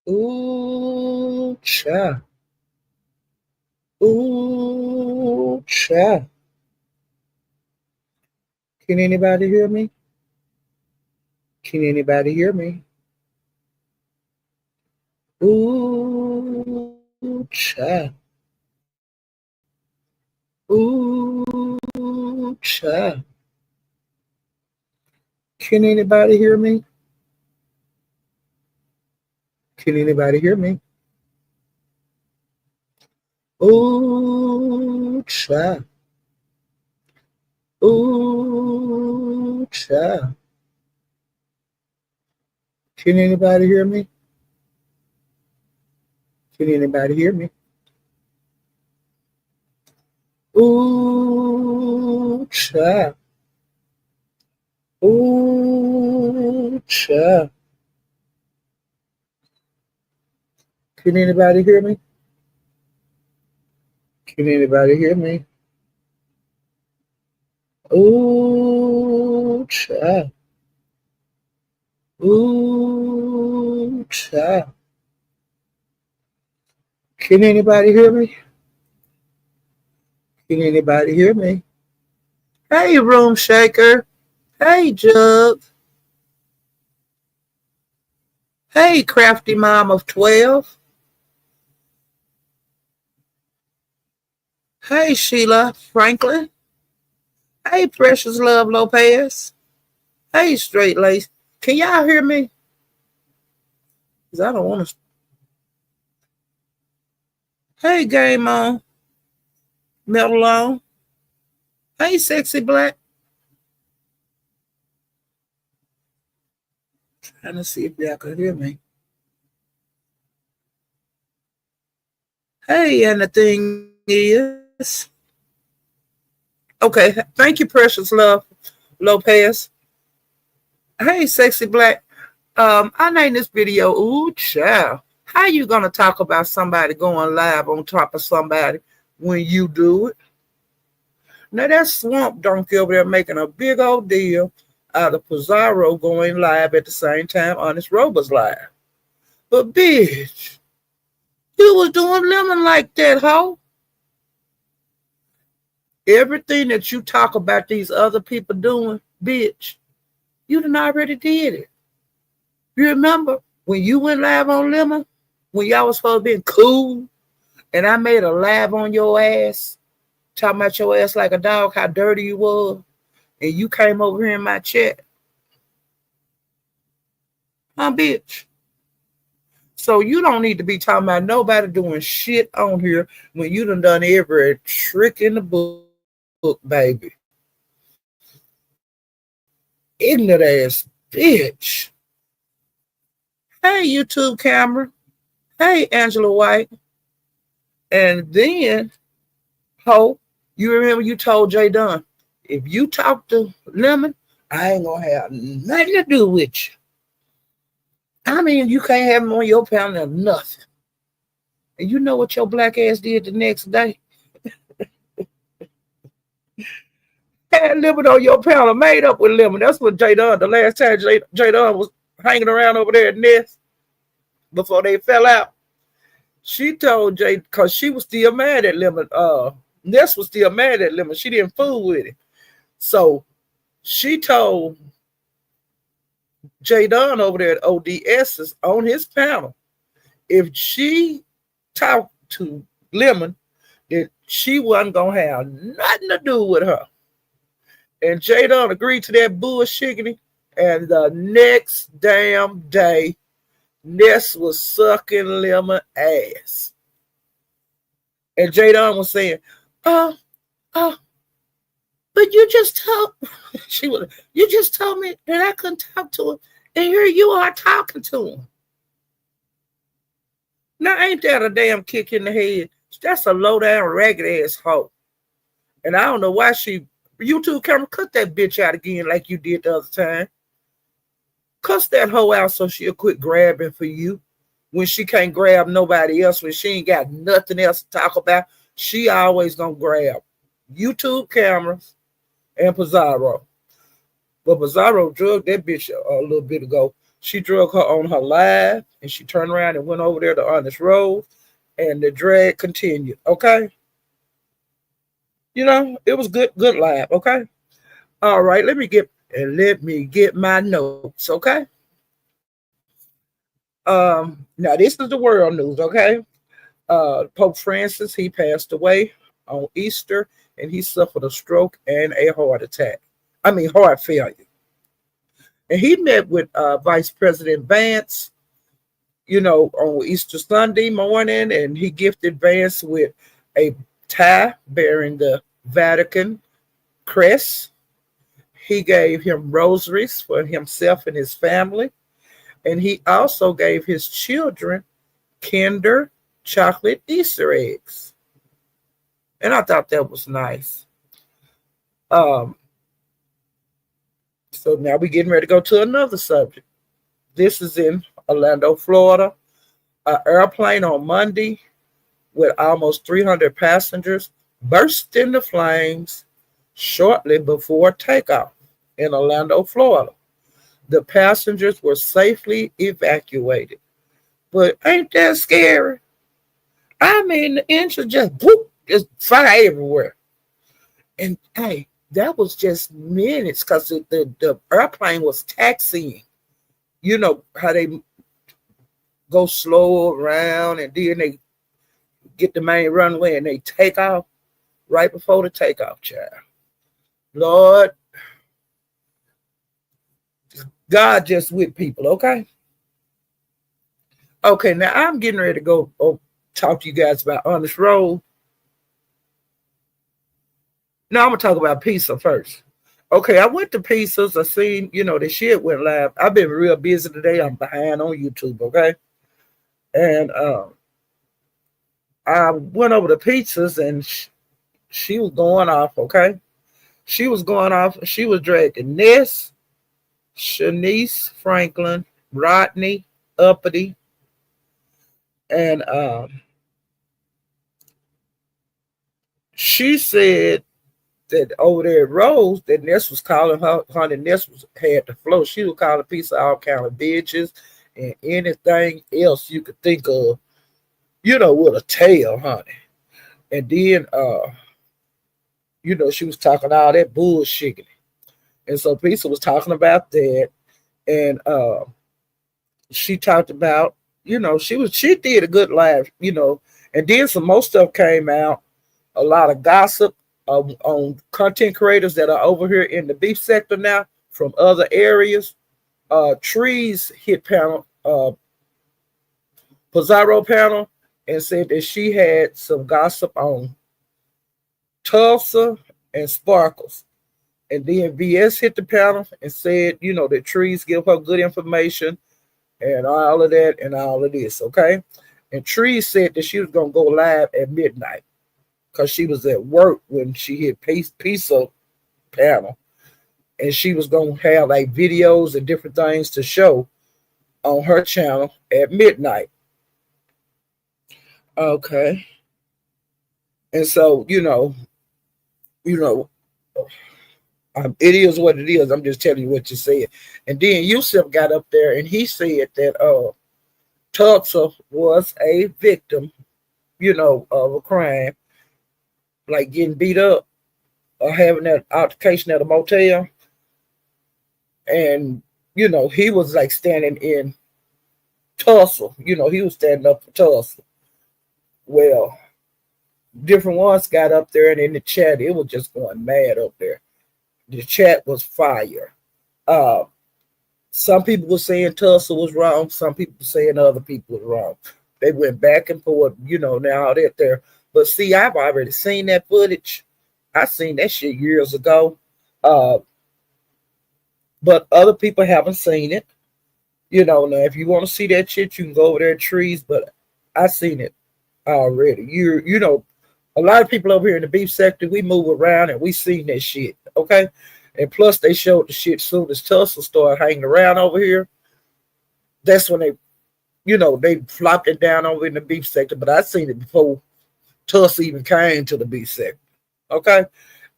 Ooh, cha. Ooh, cha. Can anybody hear me? Can anybody hear me? Ooh, cha. Ooh, cha. Can anybody hear me? Can anybody hear me? Ooh, cha. Ooh, cha. Can anybody hear me? Can anybody hear me? Ooh, cha. Ooh, cha. Can anybody hear me? Can anybody hear me? Ooh, cha. Ooh, cha. Can anybody hear me? Can anybody hear me? Hey, room shaker. Hey, Jug. Hey, crafty mom of 12. Hey, Sheila Franklin. Hey, precious love Lopez. Hey, straight lace. Can y'all hear me? Because I don't want to. Hey, game on. Metal on. Hey, sexy black. Trying to see if y'all can hear me. Hey, and the thing is, okay, thank you, precious love, Lopez. Hey, sexy black. I named this video, ooh, child. How you gonna talk about somebody going live on top of somebody when you do it? Now that swamp donkey over there making a big old deal out of Pizarro going live at the same time Honest Roberts live. But bitch, you was doing lemon like that, hoe. Everything that you talk about these other people doing, bitch, you done already did it. You remember when you went live on Lemon? When y'all was supposed to be cool and I made a live on your ass, talking about your ass like a dog, how dirty you was, and you came over here in my chat. Huh, bitch? So you don't need to be talking about nobody doing shit on here when you done every trick in the book, baby. Ignorant ass bitch. Hey, YouTube camera. Hey, Angela White. And then, ho, you remember you told Jay Dunn, if you talk to Lemon, I ain't gonna have nothing to do with you. I mean, you can't have him on your panel or nothing. And you know what your black ass did the next day? Had Lemon on your panel, made up with Lemon. That's what Jay Dunn, the last time Jay Dunn was hanging around over there at Ness before they fell out. She told Jay, because she was still mad at Lemon. Ness was still mad at Lemon. She didn't fool with it. So she told Jay Dunn over there at ODS's on his panel, if she talked to Lemon, that she wasn't gonna have nothing to do with her. And Jay Dunn agreed to that bullshit. And the next damn day, Ness was sucking Lemon ass. And Jay Dunn was saying, oh, oh, but you just told you just told me that I couldn't talk to him. And here you are talking to him. Now ain't that a damn kick in the head? That's a low down ragged ass hoe. And I don't know why YouTube camera, cut that bitch out again like you did the other time. Cuss that hoe out so she'll quit grabbing for you. When she can't grab nobody else, when she ain't got nothing else to talk about, she always gonna grab YouTube cameras and Pizarro. But Pizarro drugged that bitch a little bit ago. She drug her on her live, and she turned around and went over there to Honest Road, and the drag continued. Okay, it was good live. Okay, all right. Let me get my notes. Okay. Now this is the world news. Okay, Pope Francis, he passed away on Easter, and he suffered a stroke and a heart attack. I mean, heart failure. And he met with Vice President Vance, on Easter Sunday morning, and he gifted Vance with a tie bearing the Vatican crest. He gave him rosaries for himself and his family, and he also gave his children Kinder chocolate Easter eggs. And I thought that was nice. Um, so now we're getting ready to go to another subject. This is in Orlando, Florida. An airplane on Monday with almost 300 passengers burst into flames shortly before takeoff in Orlando, Florida. The passengers were safely evacuated. But ain't that scary? I mean, the engine just whoop, just fire everywhere. And hey, that was just minutes because the airplane was taxiing. You know how they go slow around and then they get the main runway and they take off right before the takeoff, child. Lord, God just with people, okay? Okay, now I'm getting ready to go talk to you guys about Honest Road. Now I'm going to talk about Pizza first. Okay, I went to Pizza's. I seen, the shit went live. I've been real busy today. I'm behind on YouTube, okay? And I went over to Pizza's and she was going off, okay? She was going off. She was dragging Ness, Shanice Franklin, Rodney, Uppity, and she said that over there at Rose, that Ness was calling her, honey, Ness had the flow. She was calling Pizza all kind of bitches and anything else you could think of, with a tail, honey. And then, she was talking all that bullshit. And so Pizza was talking about that. And she talked about, she did a good laugh, and then some more stuff came out, a lot of gossip on content creators that are over here in the beef sector now from other areas. Trees hit panel, Pizarro panel, and said that she had some gossip on Tussle and Sparkles. And then VS hit the panel and said, that Trees give her good information and all of that and all of this, okay? And Trees said that she was going to go live at midnight because she was at work when she hit Pizza panel. And she was going to have like videos and different things to show on her channel at midnight. Okay. And so, it is what it is. I'm just telling you what you said. And then Yusuf got up there and he said that Tussle was a victim, of a crime, like getting beat up or having that altercation at a motel. And, he was like standing in Tussle. He was standing up for Tussle. Well, different ones got up there and in the chat, it was just going mad up there. The chat was fire. Some people were saying Tussle was wrong. Some people were saying other people were wrong. They went back and forth, now that there. But see, I've already seen that footage. I seen that shit years ago. But other people haven't seen it. Now if you want to see that shit, you can go over there at Trees. But I seen it already. A lot of people over here in the beef sector, we move around and we seen that shit, okay? And plus, they showed the shit soon as Tussle started hanging around over here. That's when they, they flopped it down over in the beef sector. But I seen it before Tussle even came to the beef sector, okay?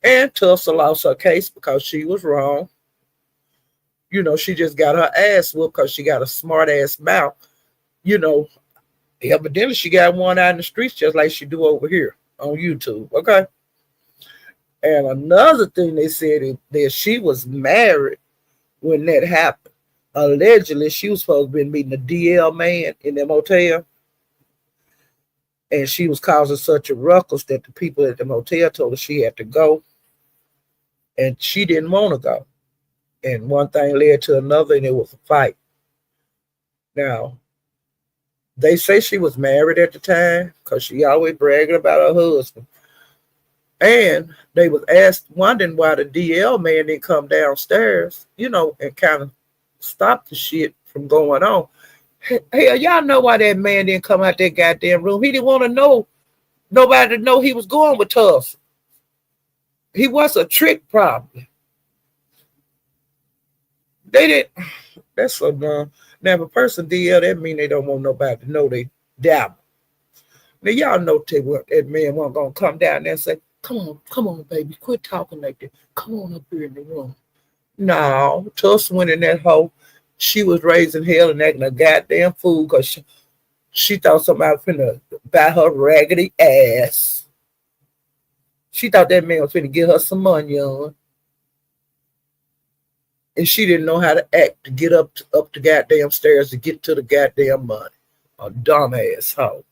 And Tussle lost her case because she was wrong. You know, she just got her ass whooped because she got a smart ass mouth. You know, evidently she got one out in the streets just like she do over here on YouTube. Okay. And another thing they said is that she was married when that happened. Allegedly, she was supposed to be meeting a DL man in the motel, and she was causing such a ruckus that the people at the motel told her she had to go, and she didn't want to go. And one thing led to another, and it was a fight. Now, they say she was married at the time because she always bragging about her husband. And they was asked, wondering why the DL man didn't come downstairs, you know, and kind of stop the shit from going on. Hell, y'all know why that man didn't come out that goddamn room. He didn't want to know nobody to know he was going with Tussle. He was a trick, probably. They didn't. That's so dumb. Now, if a person DL, that mean they don't want nobody to know they dabble. Now, y'all know that man wasn't going to come down there and say, come on, baby, quit talking like that. Come on up here in the room. No, Tussle went in that hole. She was raising hell and acting a goddamn fool because she thought somebody was finna buy her raggedy ass. She thought that man was finna get her some money on. And she didn't know how to act to get up the goddamn stairs to get to the goddamn money. A dumbass hoe.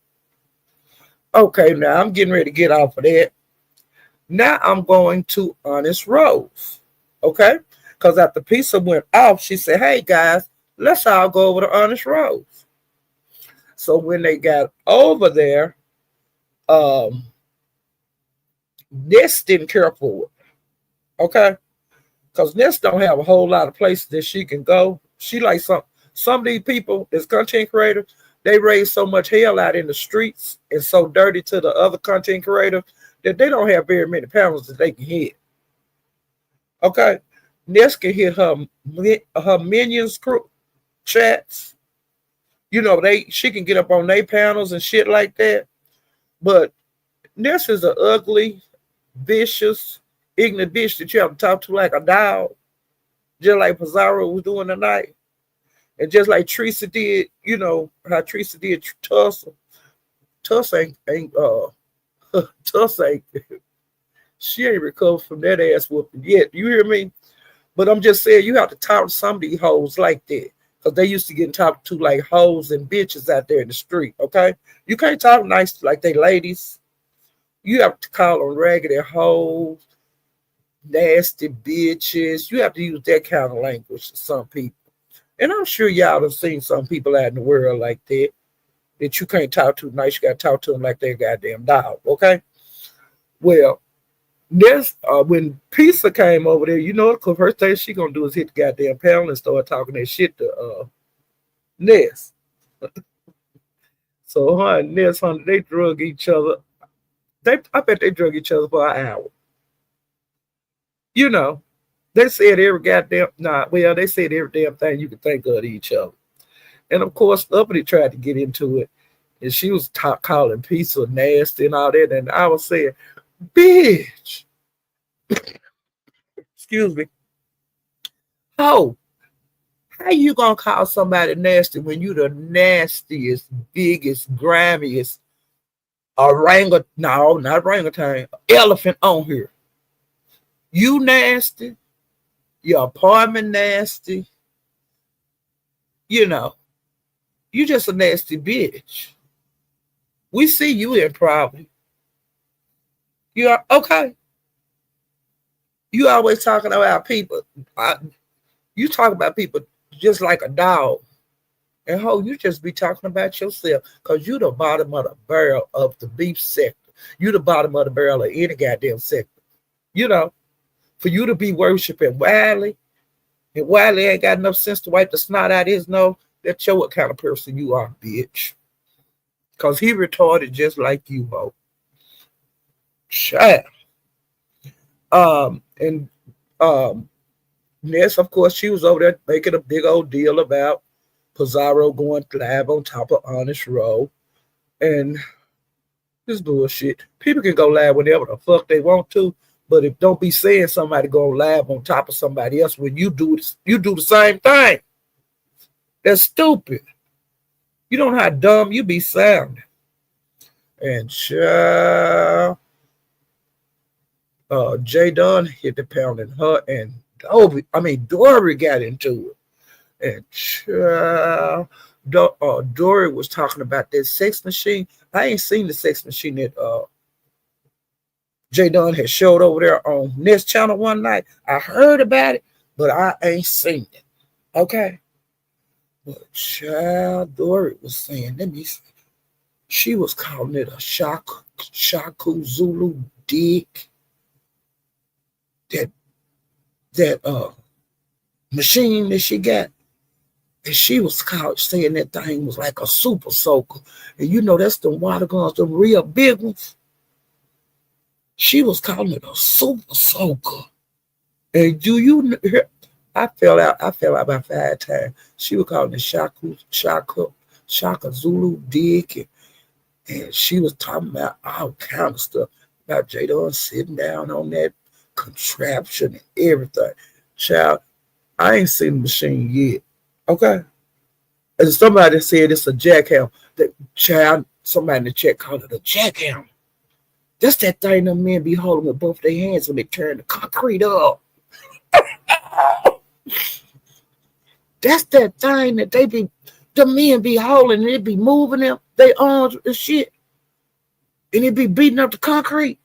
Okay, now I'm getting ready to get off of that. Now I'm going to Honest Rose. Okay? Because after Pizza went off, she said, hey, guys, let's all go over to Honest Rose. So when they got over there, Ness didn't care for it. Okay? Because Ness don't have a whole lot of places that she can go. She like some of these people, as content creators, they raise so much hell out in the streets and so dirty to the other content creators that they don't have very many panels that they can hit. Okay? Ness can hit her minions chats. You know, she can get up on their panels and shit like that. But Ness is an ugly, vicious, ignorant bitch that you have to talk to like a dog. Just like Pizarro was doing tonight. And just like Teresa did, you know, how Teresa did Tussle. Tussle ain't she ain't recovered from that ass whooping yet. You hear me? But I'm just saying, you have to talk to some of these hoes like that. Because they used to get talked to like hoes and bitches out there in the street, okay? You can't talk nice like they ladies. You have to call them raggedy hoes, nasty bitches. You have to use that kind of language to some people. And I'm sure y'all have seen some people out in the world like that you can't talk to nice. You got to talk to them like they're goddamn dog, okay? Well, when Pizza came over there, you know, the first thing she gonna do is hit the goddamn panel and start talking that shit to Ness. So her and Ness, they drug each other. I bet they drug each other for an hour. You know, they said every goddamn they said every damn thing you could think of to each other. And of course, Uppity tried to get into it, and she was calling Pizza nasty and all that. And I was saying, bitch. Excuse me. Oh, how you gonna call somebody nasty when you the nastiest, biggest, grimiest elephant on here? You nasty, your apartment nasty, you know, you just a nasty bitch. We see you in probably. You are okay. You always talking about people. You talk about people just like a dog. And you just be talking about yourself because you the bottom of the barrel of the beef sector. You the bottom of the barrel of any goddamn sector. You know, for you to be worshiping Wiley, and Wiley ain't got enough sense to wipe the snot out his nose, that show what kind of person you are, bitch. Because he retarded just like you, ho. Child. And Ness, of course, she was over there making a big old deal about Pizarro going live on top of Honest Row. And this bullshit. People can go live whenever the fuck they want to, But if don't be saying somebody go live on top of somebody else when you do the same thing. That's stupid. You don't know how dumb you be sounding. And Jay Dunn hit the pound and her and Dory got into it. And Dory was talking about that sex machine. I ain't seen the sex machine that Jay Dunn had showed over there on Ness channel one night. I heard about it, but I ain't seen it. Okay. But child, Dory was saying, let me see. She was calling it a Shaku Zulu dick. That machine that she got. And she was saying that thing was like a super soaker. And you know that's the water guns, the real big ones. She was calling it a super soaker. And do you hear? I fell out about 5 times. She was calling it Shaka Zulu dick. And she was talking about all kind of stuff. About Jada sitting down on that contraption and everything. Child, I ain't seen the machine yet. Okay? And somebody said it's a jackhammer. Somebody in the chat called it a jackhammer. That's that thing them men be holding with both their hands when they turn the concrete up. That's that thing that the men be holding and it be moving them, they arms and shit. And it be beating up the concrete.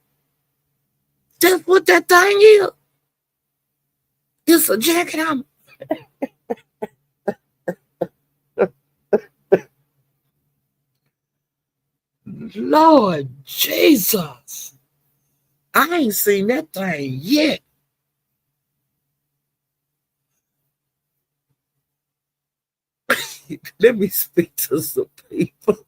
That's what that thing is. It's a jackhammer. Lord Jesus. I ain't seen that thing yet. Let me speak to some people.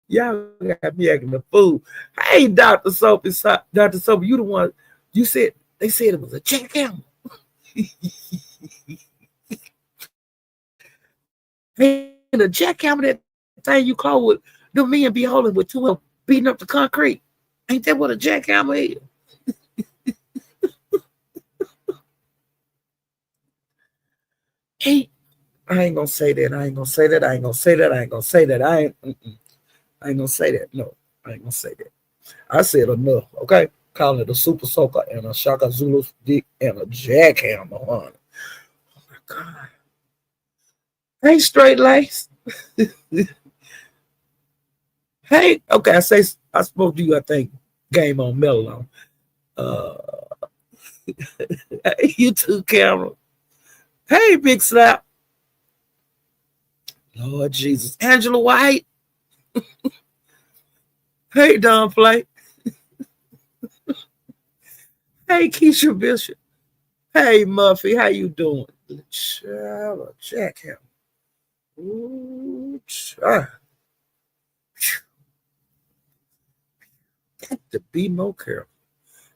Y'all got me acting a fool. Hey, Dr. Soap, you the one, they said it was a jackhammer. And a jackhammer, that thing you call with the men be holding with two of them beating up the concrete. Ain't that what a jackhammer is? Hey, I ain't gonna say that. I ain't gonna say that. I ain't gonna say that. No, I ain't gonna say that. I said enough, okay? Calling it a super soaker and a Shaka Zulu dick and a jackhammer on it. Oh my God. Hey, straight lace. Hey, okay, I spoke to you, I think, Game on Melon. You too, camera. Hey, Big Slap. Lord Jesus. Angela White. Hey, Don Flake. Hey, Keisha Bishop. Hey, Muffy. How you doing? Child, jackhammer. Ooh, child. Got to be more careful.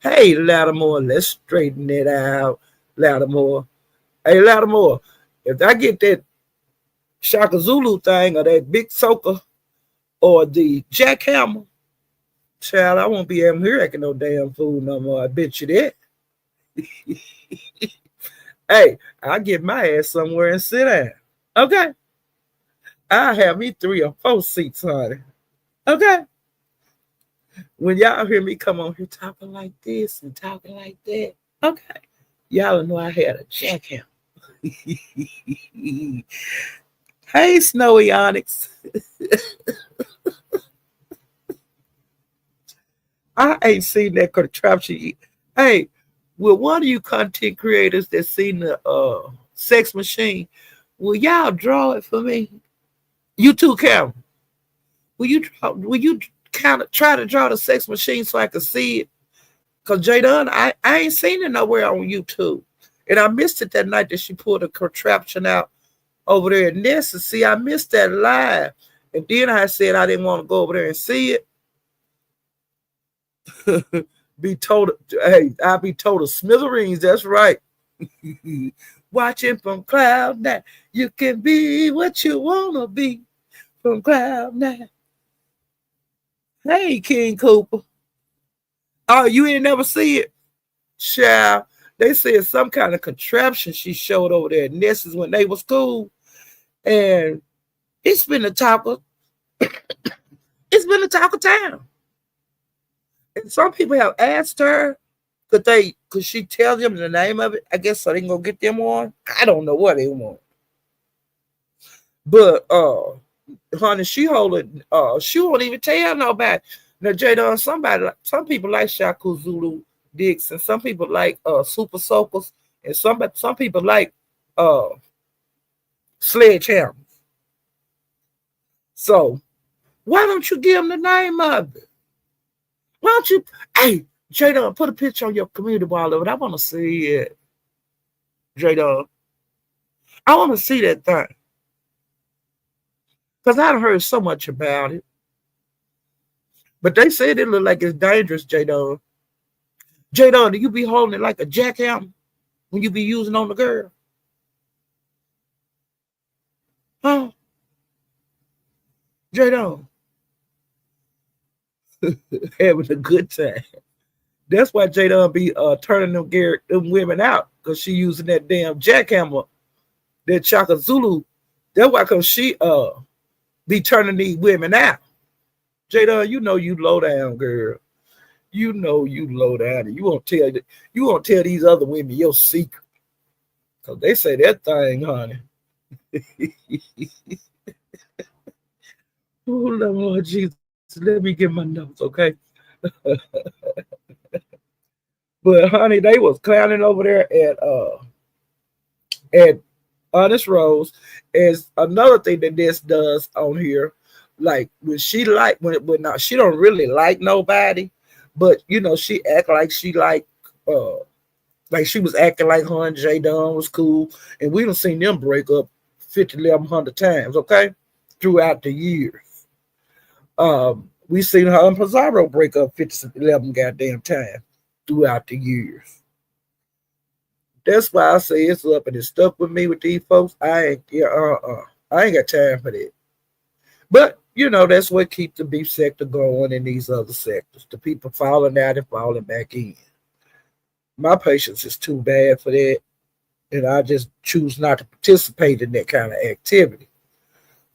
Hey, Lattimore, let's straighten it out. Lattimore. Hey, Lattimore, if I get that Shaka Zulu thing or that big soaker or the jackhammer, child, I won't be able to hear acting no damn fool no more. I bet you that. Hey, I'll get my ass somewhere and sit down. Okay? I'll have me 3 or 4 seats, honey. Okay? When y'all hear me come on here talking like this and talking like that, okay, y'all know I had a jackhammer. Hey, Snowy Onyx. I ain't seen that contraption. Hey, will one of you content creators that seen the sex machine, will y'all draw it for me? You too, Cam. Will you kind of try to draw the sex machine so I can see it? Because Jada, I ain't seen it nowhere on YouTube. And I missed it that night that she pulled a contraption out over there at Ness. See, I missed that live. And then I said I didn't want to go over there and see it. Be told, hey, I'll be told of smithereens. That's right. Watching from cloud nine. You can be what you want to be from cloud nine. Hey, King Cooper. Oh, you ain't never see it? Child, they said some kind of contraption she showed over there at Ness's when they was cool. And it's been a talk of it's been a talk of town. And some people have asked her, could she tell them the name of it? I guess so they can go get them on. I don't know what they want. But honey, she won't even tell nobody. Now Jada, some people like Shaku Zulu Dicks, and some people like Super Soakers, and some people like uh Sledgehammer. So why don't you give them the name of it? Why don't you, hey, Jada, put a picture on your community wall of it. I want to see it. Jada, I want to see that thing. Because I've heard so much about it. But they said it look like it's dangerous, Jada. Jada, do you be holding it like a jackhammer when you be using on the girl? Huh? Jada, having a good time. That's why Jada be turning them women out, because she using that damn jackhammer, that Chaka Zulu. That's why, because she be turning these women out. Jada, you know you low down, girl. You know you low down. You won't tell these other women your secret. Cause they say that thing, honey. Oh Lord Jesus. Let me get my notes, okay? But honey, they was clowning over there at Honest Rose. Is another thing that this does on here. Like when she like when now she don't really like nobody, but you know, she act like she like she was acting like her and J Dunn was cool, and we done seen them break up 50, 1,100 times, okay, throughout the years. We seen her and Pizarro break up 50, 11 goddamn times throughout the years. That's why I say it's up and it's stuck with me with these folks. I ain't got time for that. But you know, that's what keeps the beef sector going in these other sectors. The people falling out and falling back in. My patience is too bad for that, and I just choose not to participate in that kind of activity.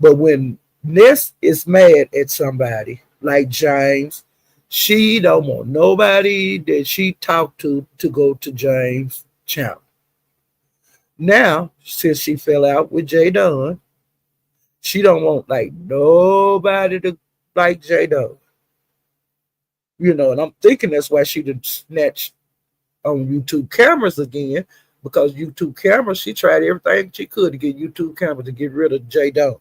But when Ness is mad at somebody like James, she don't want nobody that she talked to go to James' channel. Now, since she fell out with J Dunn, she don't want like nobody to like J Dunn. You know, and I'm thinking that's why she did snatch on YouTube cameras again, because YouTube cameras, she tried everything she could to get YouTube cameras to get rid of J Dunn.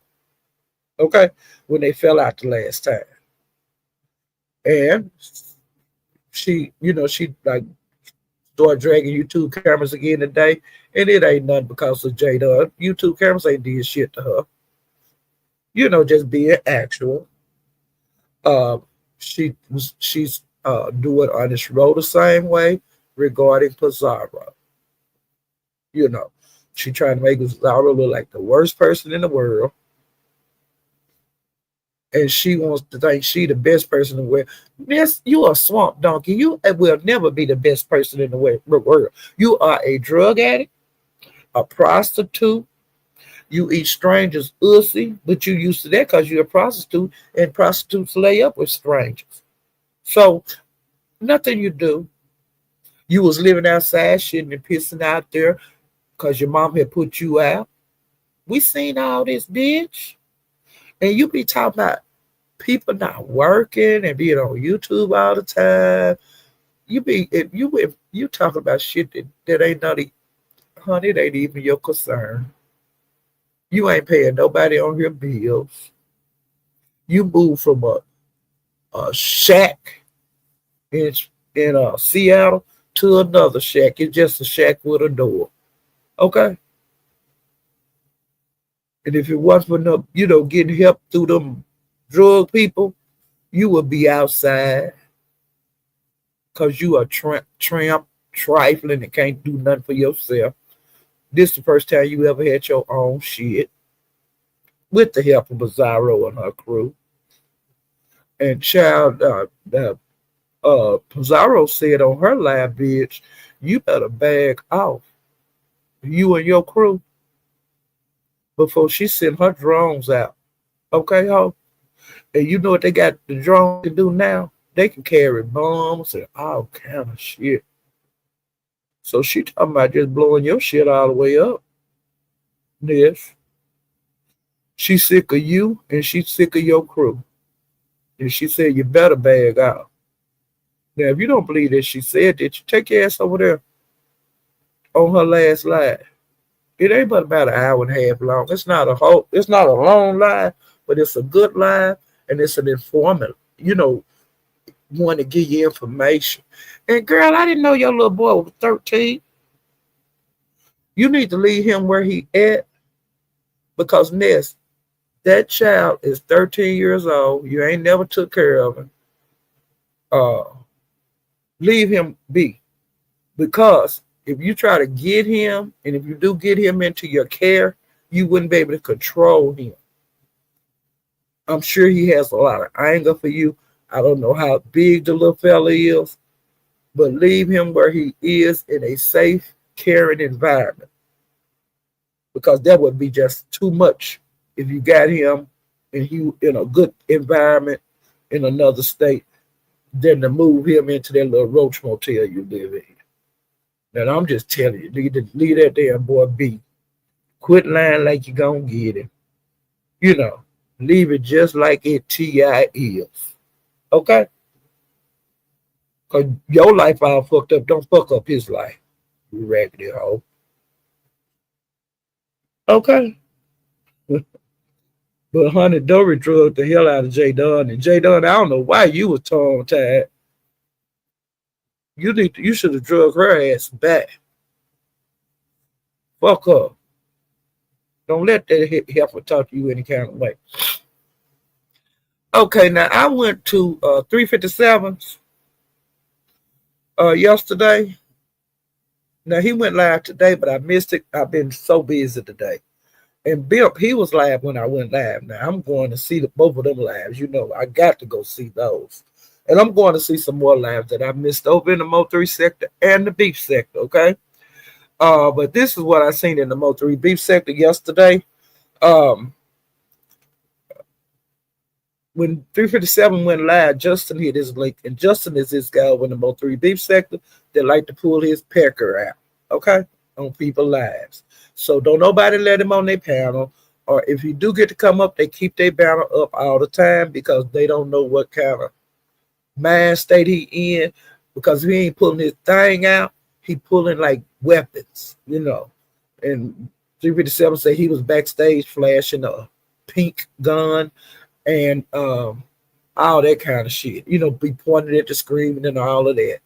Okay, when they fell out the last time, and she like started dragging YouTube cameras again today, and it ain't nothing because of J Dunn. YouTube cameras ain't did shit to her. You know, just being actual. Uh, she's doing Honest Road the same way regarding Pizarro. You know, she trying to make Pizarro look like the worst person in the world, and she wants to think she the best person in the world. Yes, you a swamp donkey. You will never be the best person in the world. You are a drug addict, a prostitute. You eat strangers' pussy, but you used to that because you're a prostitute, and prostitutes lay up with strangers. So nothing you do. You was living outside, shitting and pissing out there because your mom had put you out. We seen all this, bitch. And you be talking about people not working and being on YouTube all the time. If you talk about shit that ain't none, honey, it ain't even your concern. You ain't paying nobody on your bills. You moved from a shack in Seattle to another shack. It's just a shack with a door. Okay. And if it wasn't for getting help through them drug people, you would be outside because you are tramp, trifling, and can't do nothing for yourself. This is the first time you ever had your own shit with the help of Pizarro and her crew. And child, Pizarro said on her live, bitch, you better bag off, you and your crew, before she sent her drones out. Okay, ho? And you know what they got the drones can do now? They can carry bombs and all kind of shit. So she talking about just blowing your shit all the way up. Yes. She's sick of you and she's sick of your crew. And she said you better bag out. Now, if you don't believe that she said that, you take your ass over there on her last live. It ain't but about an hour and a half long. It's not a long live, but it's a good live and it's an informative, want to give you information. And girl, I didn't know your little boy was 13. You need to leave him where he at, because Ness, that child is 13 years old. You ain't never took care of him. Leave him be. Because if you try to get him, and if you do get him into your care, you wouldn't be able to control him. I'm sure he has a lot of anger for you. I don't know how big the little fella is, but leave him where he is in a safe, caring environment. Because that would be just too much if you got him and he in a good environment in another state than to move him into that little roach motel you live in. Now, I'm just telling you, leave that damn boy be. Quit lying like you're going to get him. Leave it just like it T.I. is. Okay? Because your life all fucked up. Don't fuck up his life, you raggedy hoe. Okay? But honey, Dory drugged the hell out of J Dunn. And J Dunn, I don't know why you was tongue tied. You should have drugged her ass back. Fuck her. Don't let that heifer talk to you any kind of way. Okay, now I went to 357s yesterday. Now he went live today, but I missed it. I've been so busy today. And Bimp, he was live when I went live. Now I'm going to see both of them lives. I got to go see those. And I'm going to see some more lives that I missed over in the Mo 3 sector and the beef sector, okay? But this is what I seen in the Mo 3 beef sector yesterday. When 357 went live, Justin hit his link, and Justin is this guy over in the Mo 3 beef sector that like to pull his pecker out, okay, on people's lives. So don't nobody let him on their panel, or if you do get to come up, they keep their banner up all the time because they don't know what kind of mind state he in, because if he ain't pulling his thing out, he pulling like weapons, And 357 said he was backstage flashing a pink gun and all that kind of shit. Be pointed at the screen and all of that.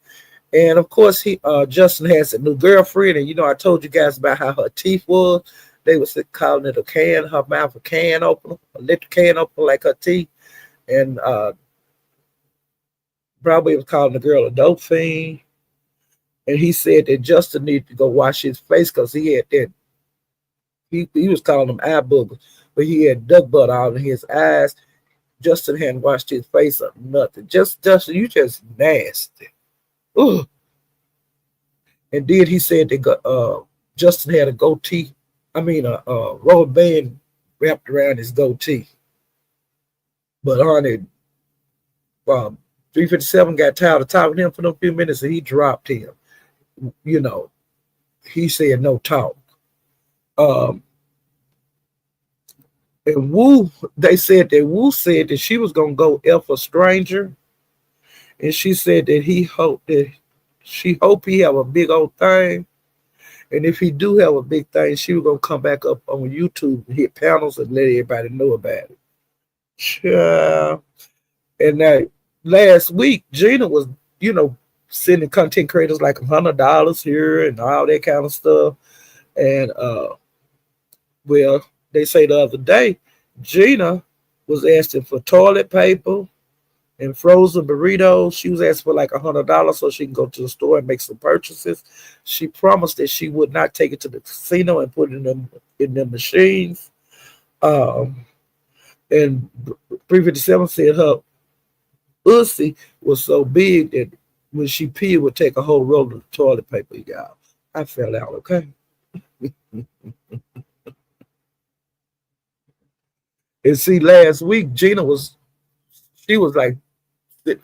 And of course, Justin has a new girlfriend, and I told you guys about how her teeth was. They was calling it her mouth a can opener, let the can open like her teeth. And probably was calling the girl a dope fiend. And he said that Justin needed to go wash his face because he had that. He was calling them eye boogers, but he had duck butt all in his eyes. Justin hadn't washed his face or nothing. Justin, you just nasty. Ugh. And then he said that Justin had a goatee. A rubber band wrapped around his goatee. But honey, 357 got tired of talking to him for a few minutes, and he dropped him. He said no talk. And Wu, they said that Wu said that she was gonna go F a stranger, and she said that she hoped he have a big old thing, and if he do have a big thing, she was gonna come back up on YouTube and hit panels and let everybody know about it. Yeah. And that last week, Gina was, sending content creators like $100 here and all that kind of stuff. And well, they say the other day, Gina was asking for toilet paper and frozen burritos. She was asking for like $100 so she can go to the store and make some purchases. She promised that she would not take it to the casino and put it in the machines. And 357 said Ussy was so big that when she peed, would take a whole roll of toilet paper, y'all. I fell out, okay? And see, last week, Gina was, she was like,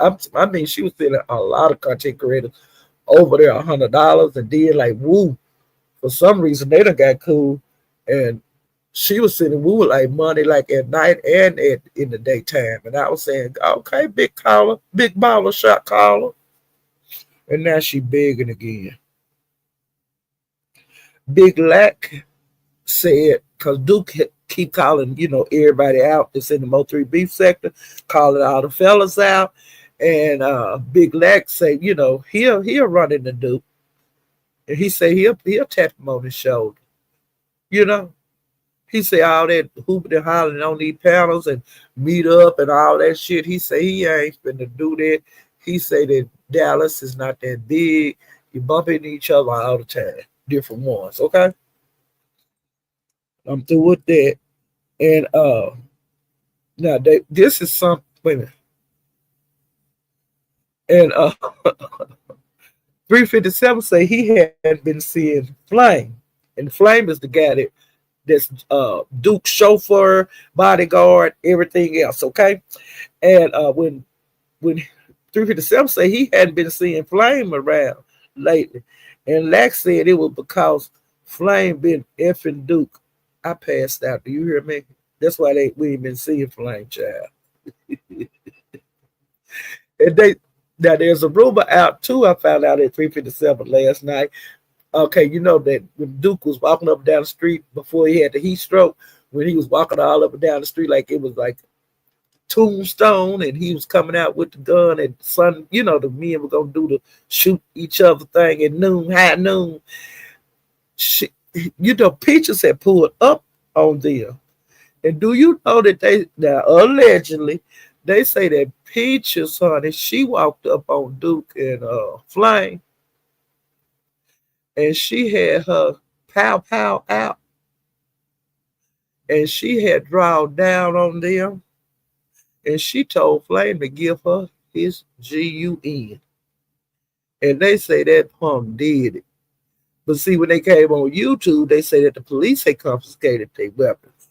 I mean, she was feeling a lot of content creators over there $100 and did like woo. For some reason, they done got cool. And she was sending woo like money like at night and in the daytime. And I was saying, okay, big caller, big baller, shot caller. And now she begging again. Big Lex said, because Duke keep calling, everybody out that's in the Mo3 beef sector, calling all the fellas out. And Big Lex say, he'll run into Duke. And he say he'll tap him on his shoulder. You know, he say all that hooping and hollering on these panels and meet up and all that shit. He say he ain't finna do that. He say that Dallas is not that big. You bump into each other all the time, different ones. Okay, I'm through with that. And now this is some. Wait a minute. And 357 say he had been seeing Flame, and Flame is the guy that's Duke's chauffeur, bodyguard, everything else. Okay, and when 357 say he hadn't been seeing Flame around lately, and Lex said it was because Flame been effing Duke. I passed out. Do you hear me? That's why we ain't been seeing Flame, child. And now there's a rumor out too. I found out at 357 last night. Okay, you know that when Duke was walking up and down the street before he had the heat stroke, when he was walking all up and down the street like it was like Tombstone, and he was coming out with the gun, and the men were gonna do the shoot each other thing at noon, high noon. Peaches had pulled up on them. And do you know that they now allegedly they say that Peaches, honey, she walked up on Duke and Flame, and she had her pow pow out, and she had drawn down on them, and she told Flame to give her his GUN. And they say that punk did it. But see, when they came on YouTube, they say that the police had confiscated their weapons.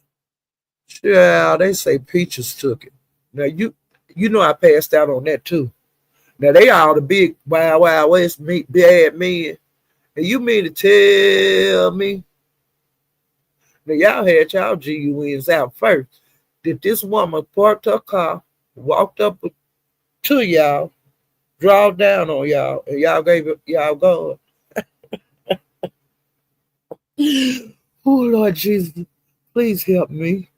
Yeah, they say Peaches took it. Now you know I passed out on that too. Now they all the big Wild Wild West bad men. And you mean to tell me now y'all had y'all GUNs out first. That this woman parked her car, walked up to y'all, draw down on y'all, and y'all gave it y'all gun. Oh Lord Jesus, please help me.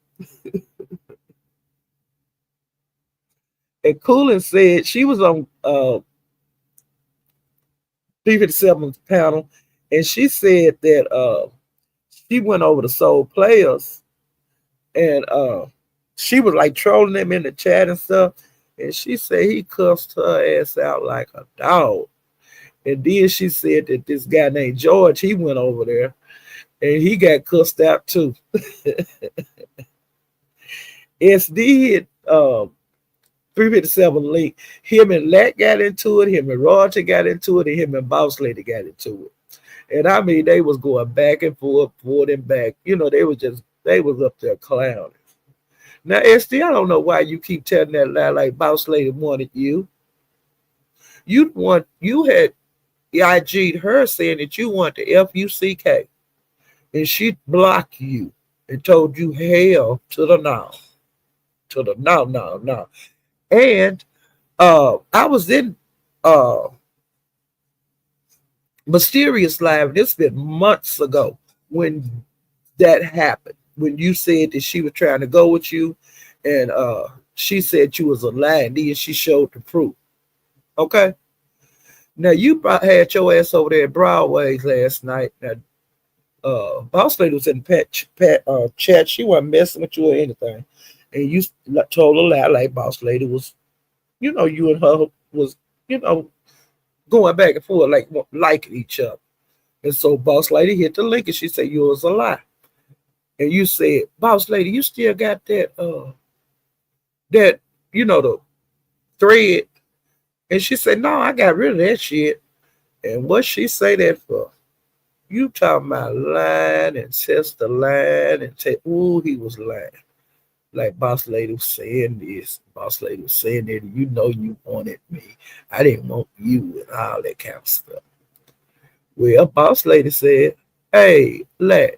And Coolin said she was on 357's panel, and she said that she went over to Soul Players, and she was like trolling them in the chat and stuff, and she said he cussed her ass out like a dog. And then she said that this guy named George, he went over there and he got cussed out too. SD 357 link. Him and Lat got into it, him and Roger got into it, and him and Boss Lady got into it. And I mean, they was going back and forth and back. They was up there clowning. Now, SD, I don't know why you keep telling that lie like Boss Lady wanted you. You had IG'd her saying that you want the FUCK. And she blocked you and told you hell to the no. To the no. And I was in Mysterious Live. This been months ago when that happened. When you said that she was trying to go with you, and she said you was a lie, and then she showed the proof. Okay. Now you had your ass over there at Broadway's last night. Now, Boss Lady was in the chat. She wasn't messing with you or anything, and you told a lie like Boss Lady was. You and her was going back and forth like liking each other. And so Boss Lady hit the link and she said yours a lie. And you said, Boss Lady, you still got that the thread. And she said, no, I got rid of that shit. And what she say that for? You talking about lying and test the line and say, ooh, he was lying. Like boss lady was saying this, boss lady was saying that, you know you wanted me. I didn't want you and all that kind of stuff. Well, boss lady said, hey, lad,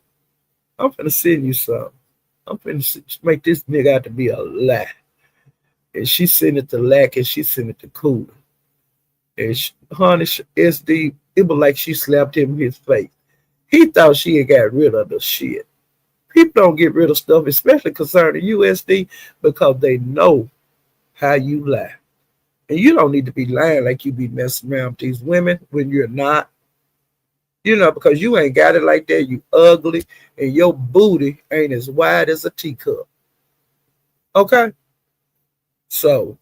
I'm finna send you something. I'm finna make this nigga out to be a lie. And she sent it to Lack and she sent it to Cooler. And she, honey, it was like she slapped him in his face. He thought she had got rid of the shit. People don't get rid of stuff, especially concerning USD, because they know how you lie. And you don't need to be lying like you be messing around with these women when you're not. You know, because you ain't got it like that. You ugly, and your booty ain't as wide as a teacup. Okay? So,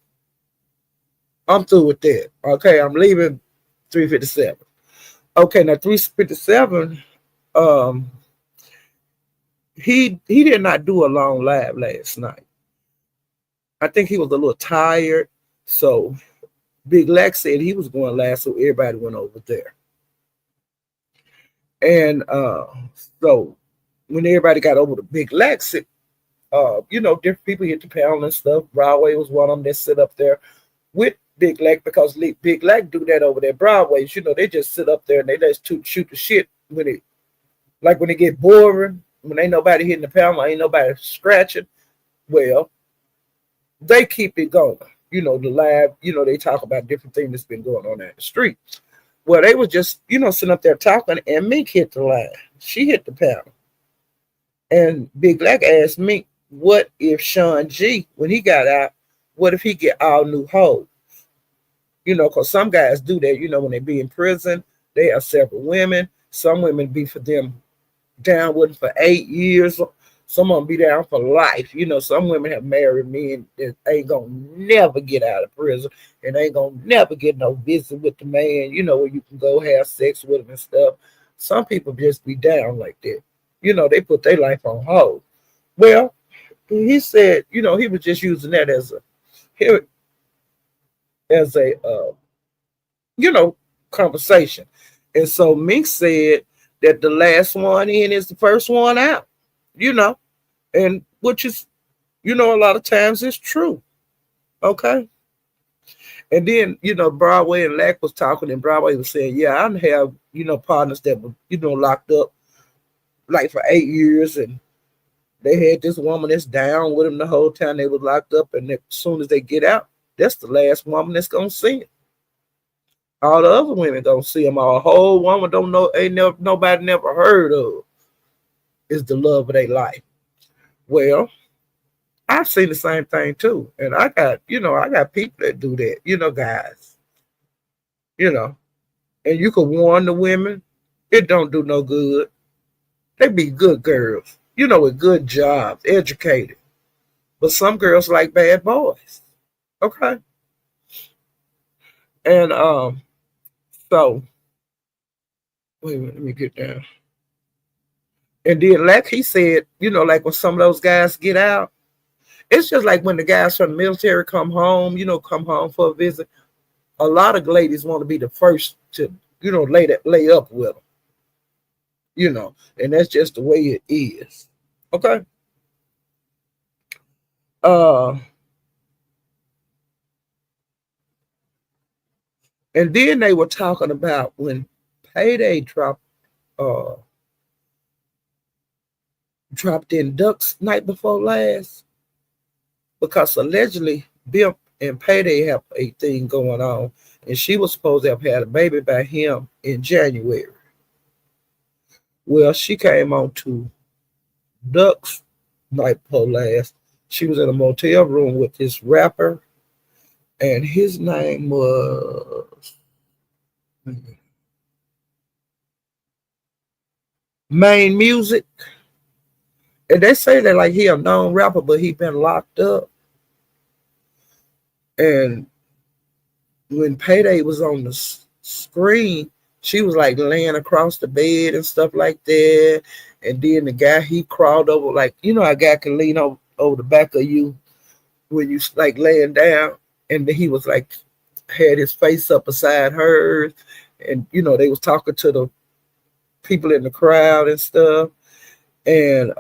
I'm through with that. Okay, I'm leaving 357. Okay, now 357, he did not do a long live last night. I think he was a little tired. So Big Lex said he was going last, so everybody went over there. And so when everybody got over to Big Lex, different people hit the panel and stuff. Broadway was one of them that sit up there with Big Lex, because Big Lex do that over there. Broadways, they just sit up there and they just shoot the shit when it get boring, when ain't nobody hitting the panel, ain't nobody scratching. Well, they keep it going. The lab, they talk about different things that's been going on at the street. Well, they was just, sitting up there talking, and Meek hit the line. She hit the panel. And Big Lex asked Meek, what if Sean G, when he got out, what if he get all new hoes? Because some guys do that, when they be in prison, they have several women. Some women be for them down with them for 8 years. Some of them be down for life. Some women have married men that ain't gonna never get out of prison and ain't gonna never get no visit with the man, where you can go have sex with him and stuff. Some people just be down like that. They put their life on hold. Well, he said, he was just using that as a conversation. And so Mink said that the last one in is the first one out, and which is, a lot of times it's true. Okay. And then, Broadway and Lack was talking, and Broadway was saying, yeah, I have, partners that were, locked up like for 8 years, and they had this woman that's down with them the whole time they was locked up, and as soon as they get out, that's the last woman that's gonna see it. All the other women don't see them. A whole woman don't know, nobody never heard of, is the love of their life. Well, I've seen the same thing too. And I got people that do that, guys. And you can warn the women, it don't do no good. They be good girls, with good jobs, educated. But some girls like bad boys. Okay. And so wait a minute, let me get down. And then like he said, like when some of those guys get out, it's just like when the guys from the military come home, come home for a visit. A lot of ladies want to be the first to, lay up with them, and that's just the way it is. Okay. And then they were talking about when Payday dropped in Ducks night before last, because allegedly Bimp and Payday have a thing going on, and she was supposed to have had a baby by him in January. Well, she came on to Ducks night before last. She was in a motel room with this rapper, and his name was Main Music. And they say that like he a known rapper, but he been locked up. And when Payday was on the screen, she was like laying across the bed and stuff like that. And then the guy, he crawled over, like, a guy can lean over the back of you when you like laying down. and he was like had his face up beside hers, and they was talking to the people in the crowd and stuff, and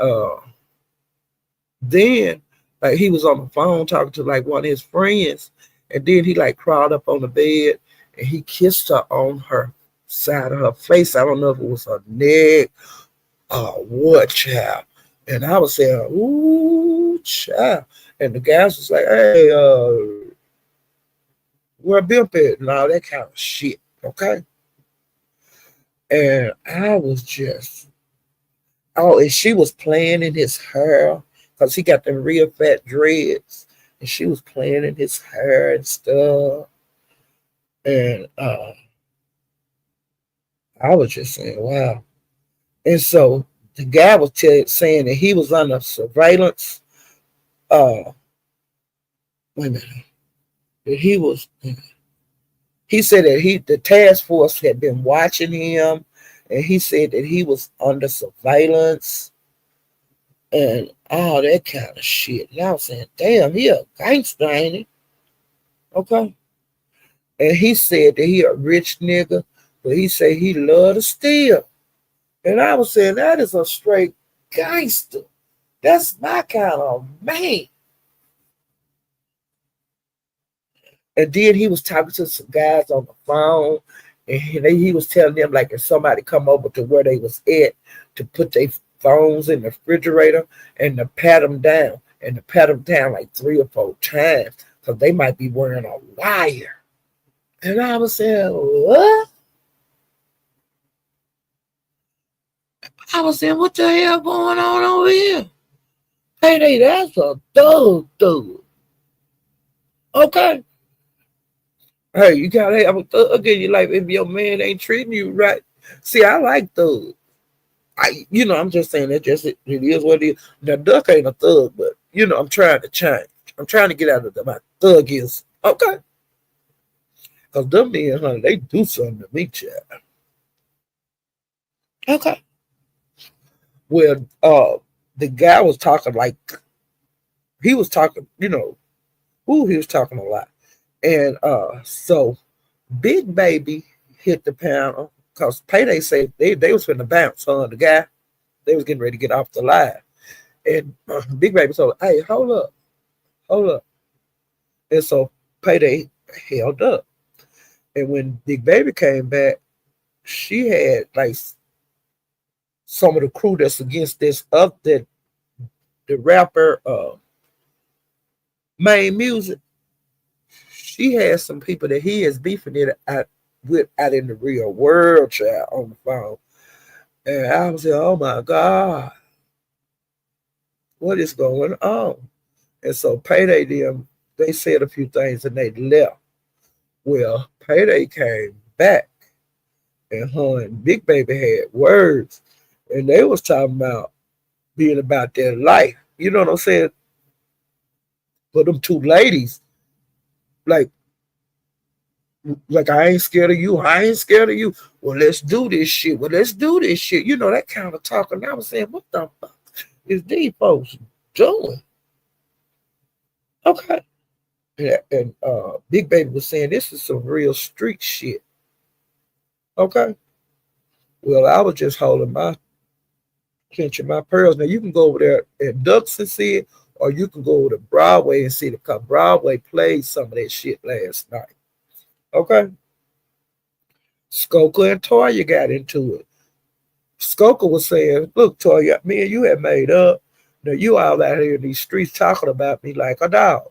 then like he was on the phone talking to like one of his friends, and then he like crawled up on the bed and he kissed her on her side of her face. I don't know if it was her neck or what, child. And I was saying, ooh, child. And the guys was like, hey, where Bimp at? And all that kind of shit. Okay. And I was just, oh, and she was playing in his hair because he got them real fat dreads. And she was playing in his hair and stuff. And I was just saying, wow. And so the guy was saying that he was under surveillance. Wait a minute. That he said that the task force had been watching him, and he said that he was under surveillance and all that kind of shit. And I was saying, damn, he a gangster, ain't he? Okay. And he said that he a rich nigga, but he said he love to steal. And I was saying, that is a straight gangster. That's my kind of man. And then he was talking to some guys on the phone, and he was telling them like if somebody come over to where they was at to put their phones in the refrigerator and to pat them down, and to pat them down like 3 or 4 times because they might be wearing a wire. And I was saying, what? I was saying, what the hell going on over here? Hey, that's a thug dude. Okay. Hey, you gotta have a thug in your life if your man ain't treating you right. See, I like thugs. I'm just saying that it is what it is. Now, Duck ain't a thug, but I'm trying to change. I'm trying to get out of my thug is okay. Cause them men, honey, they do something to me, child. Okay. Well, the guy was talking like he was talking, he was talking a lot, and so Big Baby hit the panel because Payday said they was finna bounce on the guy. They was getting ready to get off the line. And Big Baby said, hey, hold up. And so Payday held up. And when Big Baby came back, she had like some of the crew that's against this up that the rapper main music. She had some people that he is beefing it with out in the real world, child, on the phone. And I was like, oh my God, what is going on? And so Payday them, they said a few things and they left. Well, Payday came back and her and Big Baby had words and they was talking about being about their life. You know what I'm saying? For them two ladies, like I ain't scared of you. I ain't scared of you. Well, let's do this shit. Well, let's do this shit. That kind of talk. And I was saying, what the fuck is these folks doing? Okay. Yeah, and Big Baby was saying this is some real street shit. Okay. Well, I was just holding my clenching my pearls. Now you can go over there at Ducks and see it, or you can go over to Broadway and see it because Broadway played some of that shit last night. Okay. Skoka and Toya got into it. Skoka was saying, look, Toya, me and you have made up. Now you all out here in these streets talking about me like a dog.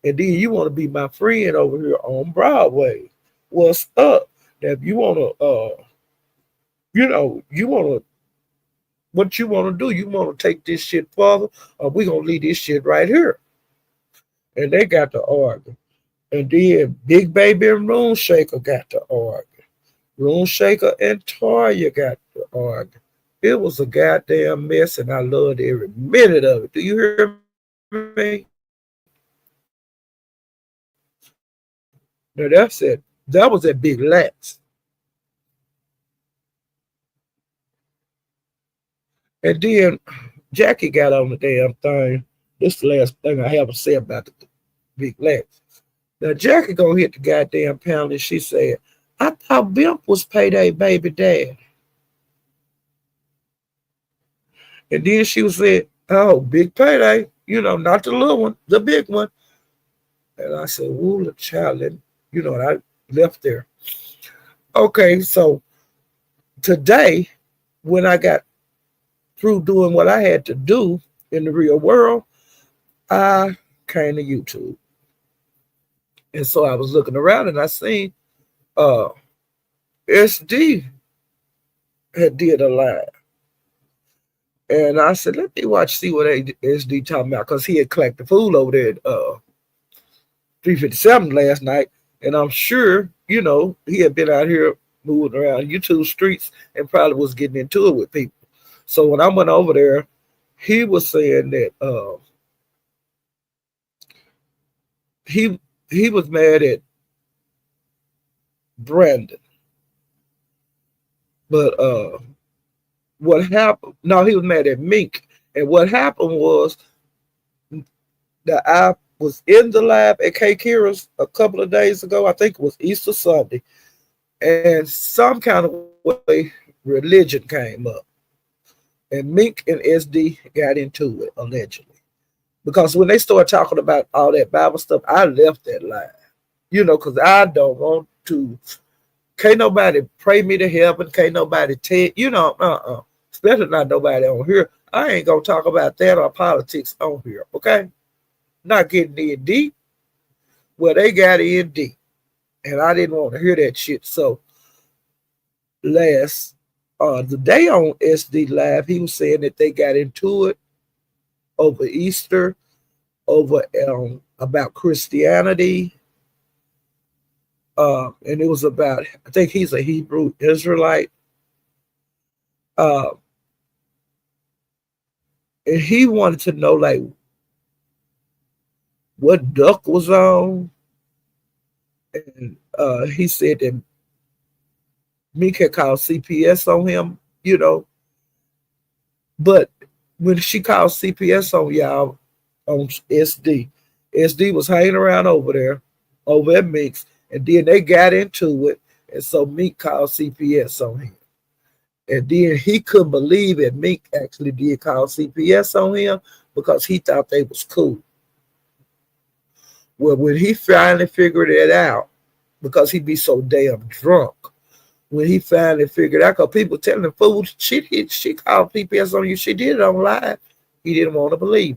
And then you want to be my friend over here on Broadway. What's up? Now if you want to you want to what you want to do, you want to take this shit further, or we gonna leave this shit right here. And they got to argue. And then Big Baby and Room Shaker got to argue. Room Shaker and Toya got to argue. It was a goddamn mess, and I loved every minute of it. Do you hear me? Now that's it. That was at Big Lex. And then Jackie got on the damn thing. This is the last thing I have to say about the Big Lex. Now Jackie gonna hit the goddamn panel and she said, I thought Bimp was payday baby dad. And then she was saying, oh, big payday, not the little one, the big one. And I said, ooh, the child, and I left there. Okay, so today, when I got through doing what I had to do in the real world, I came to YouTube. And so I was looking around and I seen uh SD had did a live. And I said, let me see what SD talking about, because he had clacked the fool over there at 357 last night. And I'm sure, he had been out here moving around YouTube streets and probably was getting into it with people. So when I went over there, he was saying that he was mad at Brandon. But what happened? No, he was mad at Meek. And what happened was that I was in the lab at K Kira's a couple of days ago. I think it was Easter Sunday. And some kind of way religion came up. And Meek and SD got into it, allegedly. Because when they started talking about all that Bible stuff, I left that live. Because I don't want to. Can't nobody pray me to heaven. Can't nobody tell, especially not nobody on here. I ain't going to talk about that or politics on here, okay? Not getting in deep. Well, they got in deep. And I didn't want to hear that shit. So the day on SD Live, he was saying that they got into it over Easter, over about Christianity. And it was about, I think he's a Hebrew Israelite. And he wanted to know, like, what duck was on. And he said that Meek had called CPS on him, But when she called CPS on y'all, on SD was hanging around over at Meek's, and then they got into it, and so Meek called CPS on him. And then he couldn't believe that Meek actually did call CPS on him because he thought they was cool. Well, when he finally figured it out, because he'd be so damn drunk, when he finally figured out, because people telling him, fool, she called CPS on you, she did it on live. He didn't want to believe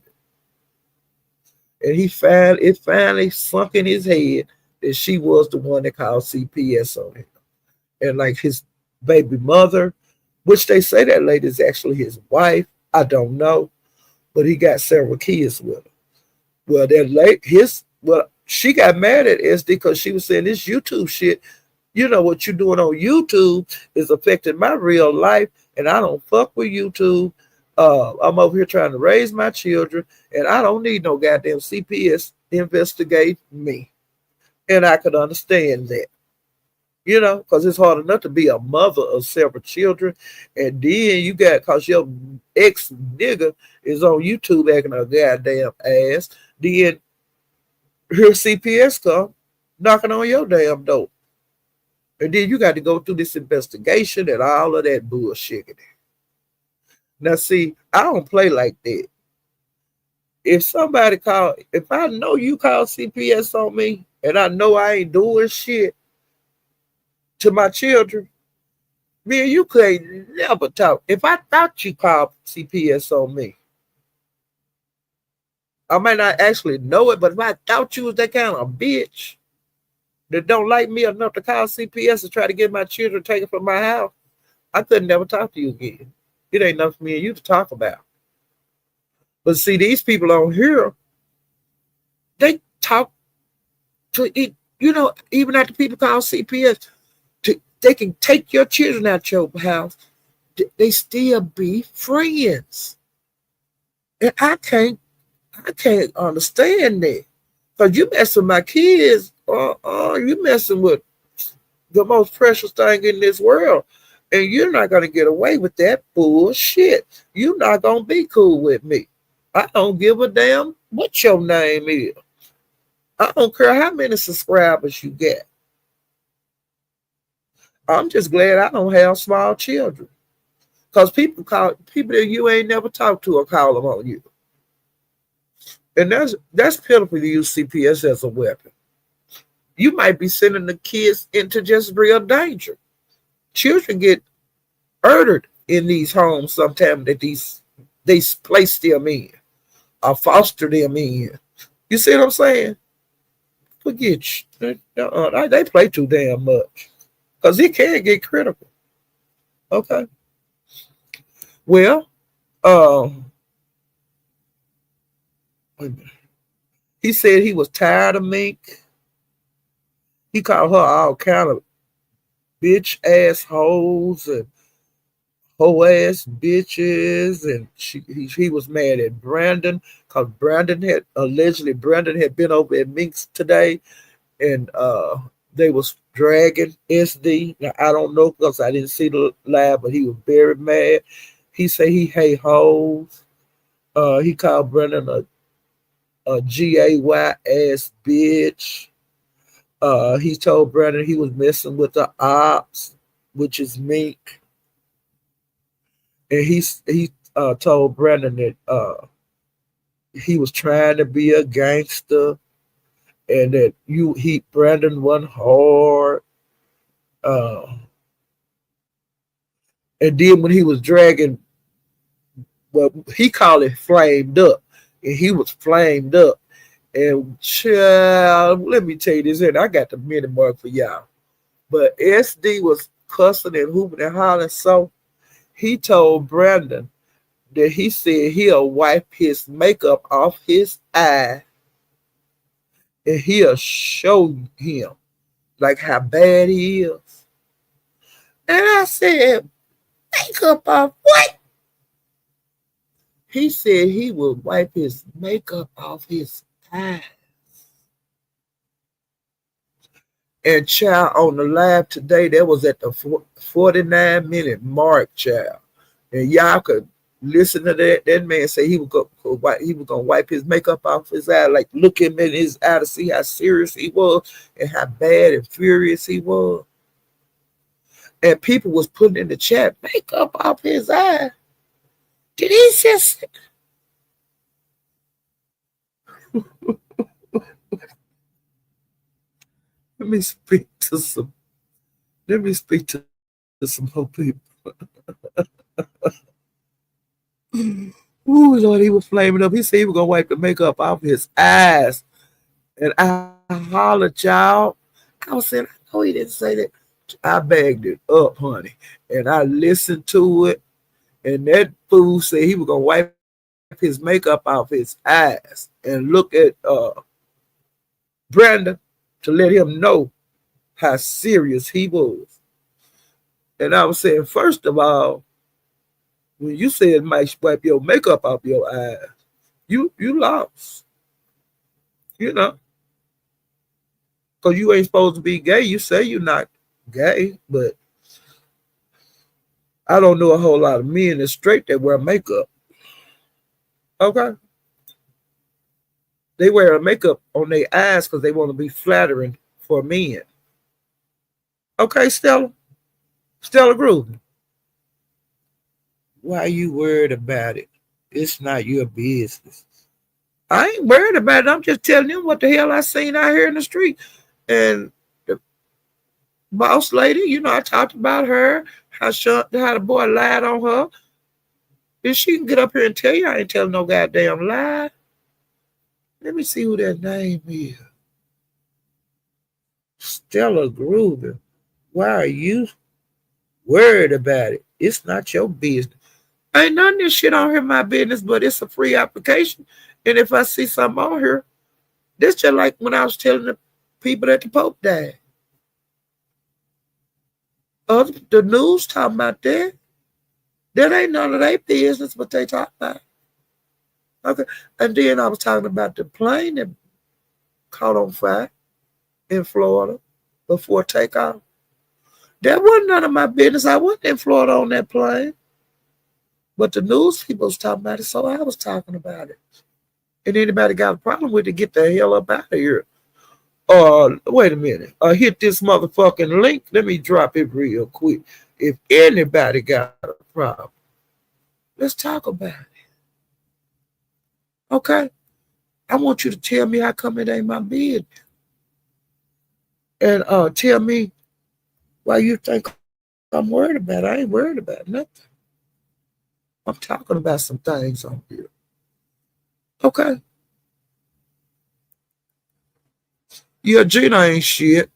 it. And it finally sunk in his head that she was the one that called CPS on him. And like his baby mother, which they say that lady is actually his wife. I don't know. But he got several kids with her. Well, she got mad at SD because she was saying this YouTube shit, what you're doing on YouTube is affecting my real life, and I don't fuck with YouTube. I'm over here trying to raise my children, and I don't need no goddamn CPS investigate me. And I could understand that. Because it's hard enough to be a mother of several children. And then you got, because your ex-nigga is on YouTube acting a goddamn ass. Then here CPS come knocking on your damn door. And then you got to go through this investigation and all of that bullshit. Now, see, I don't play like that. If I know you call CPS on me, and I know I ain't doing shit to my children, me and you could never talk. If I thought you called CPS on me, I might not actually know it, but if I thought you was that kind of bitch that don't like me enough to call CPS and try to get my children taken from my house, I couldn't never talk to you again. It ain't enough for me and you to talk about. But see, these people on here, they talk to it, even after people call CPS, they can take your children out your house. They still be friends. And I can't understand that. Because you messing with my kids, you messing with the most precious thing in this world. And you're not going to get away with that bullshit. You're not going to be cool with me. I don't give a damn what your name is. I don't care how many subscribers you get. I'm just glad I don't have small children. Because people that you ain't never talked to will call them on you. And that's pitiful to use CPS as a weapon. You might be sending the kids into just real danger. Children get murdered in these homes sometimes that they place them in or foster them in. You see what I'm saying? Forget you. They play too damn much. Because it can get critical. Okay. Well, he said he was tired of Meek. He called her all kind of bitch assholes and hoe ass bitches, and he was mad at Brandon because Brandon had been over at Meek's today, and they was dragging SD. Now I don't know because I didn't see the live, but he was very mad. He said he hate hoes. He called Brandon a gay ass bitch. He told Brandon he was messing with the ops, which is Meek. And he told Brandon that he was trying to be a gangster and that Brandon went hard. And then when he was dragging, well, he called it flamed up, and he was flamed up. And child, let me tell you this, and I got the minute mark for y'all. But SD was cussing and hooping and hollering, so he told Brandon that he said he'll wipe his makeup off his eye and he'll show him like how bad he is. And I said, makeup off what? He said he would wipe his makeup off his eye. And child, on the live today, that was at the 49-minute mark, child. And y'all could listen to that. That man said he was gonna wipe his makeup off his eye, like look him in his eye to see how serious he was and how bad and furious he was. And people was putting in the chat, makeup off his eye. Did he just? Let me speak to some more people. Ooh, Lord, he was flaming up. He said he was gonna wipe the makeup off his eyes. And I hollered, y'all. I was saying, I know he didn't say that. I bagged it up, honey. And I listened to it. And that fool said he was gonna wipe his makeup off his eyes and look at Brandon to let him know how serious he was. And I was saying, first of all, when you said Mike wipe your makeup off your eyes, you lost. You know. Because you ain't supposed to be gay. You say you're not gay, but I don't know a whole lot of men that's straight that wear makeup. Okay? They wear makeup on their eyes because they want to be flattering for men. Okay, Stella? Stella Groove. Why are you worried about it? It's not your business. I ain't worried about it. I'm just telling them what the hell I seen out here in the street. And the boss lady, you know, I talked about her, how the boy lied on her. If she can get up here and tell you I ain't telling no goddamn lie. Let me see who that name is. Stella Groove. Why are you worried about it? It's not your business. Ain't none of this shit on here my business, but it's a free application. And if I see something on here, this just like when I was telling the people that the Pope died. The news talking about that. That ain't none of their business, what they talk about. Okay. And then I was talking about the plane that caught on fire in Florida before takeoff. That wasn't none of my business. I wasn't in Florida on that plane. But the news people was talking about it, so I was talking about it. And anybody got a problem with it, get the hell up out of here. Wait a minute. Hit this motherfucking link. Let me drop it real quick. If anybody got a problem, let's talk about it. Okay? I want you to tell me how come it ain't my business. And tell me why you think I'm worried about it. I ain't worried about nothing. I'm talking about some things on here. Okay? Yeah, Gina ain't shit.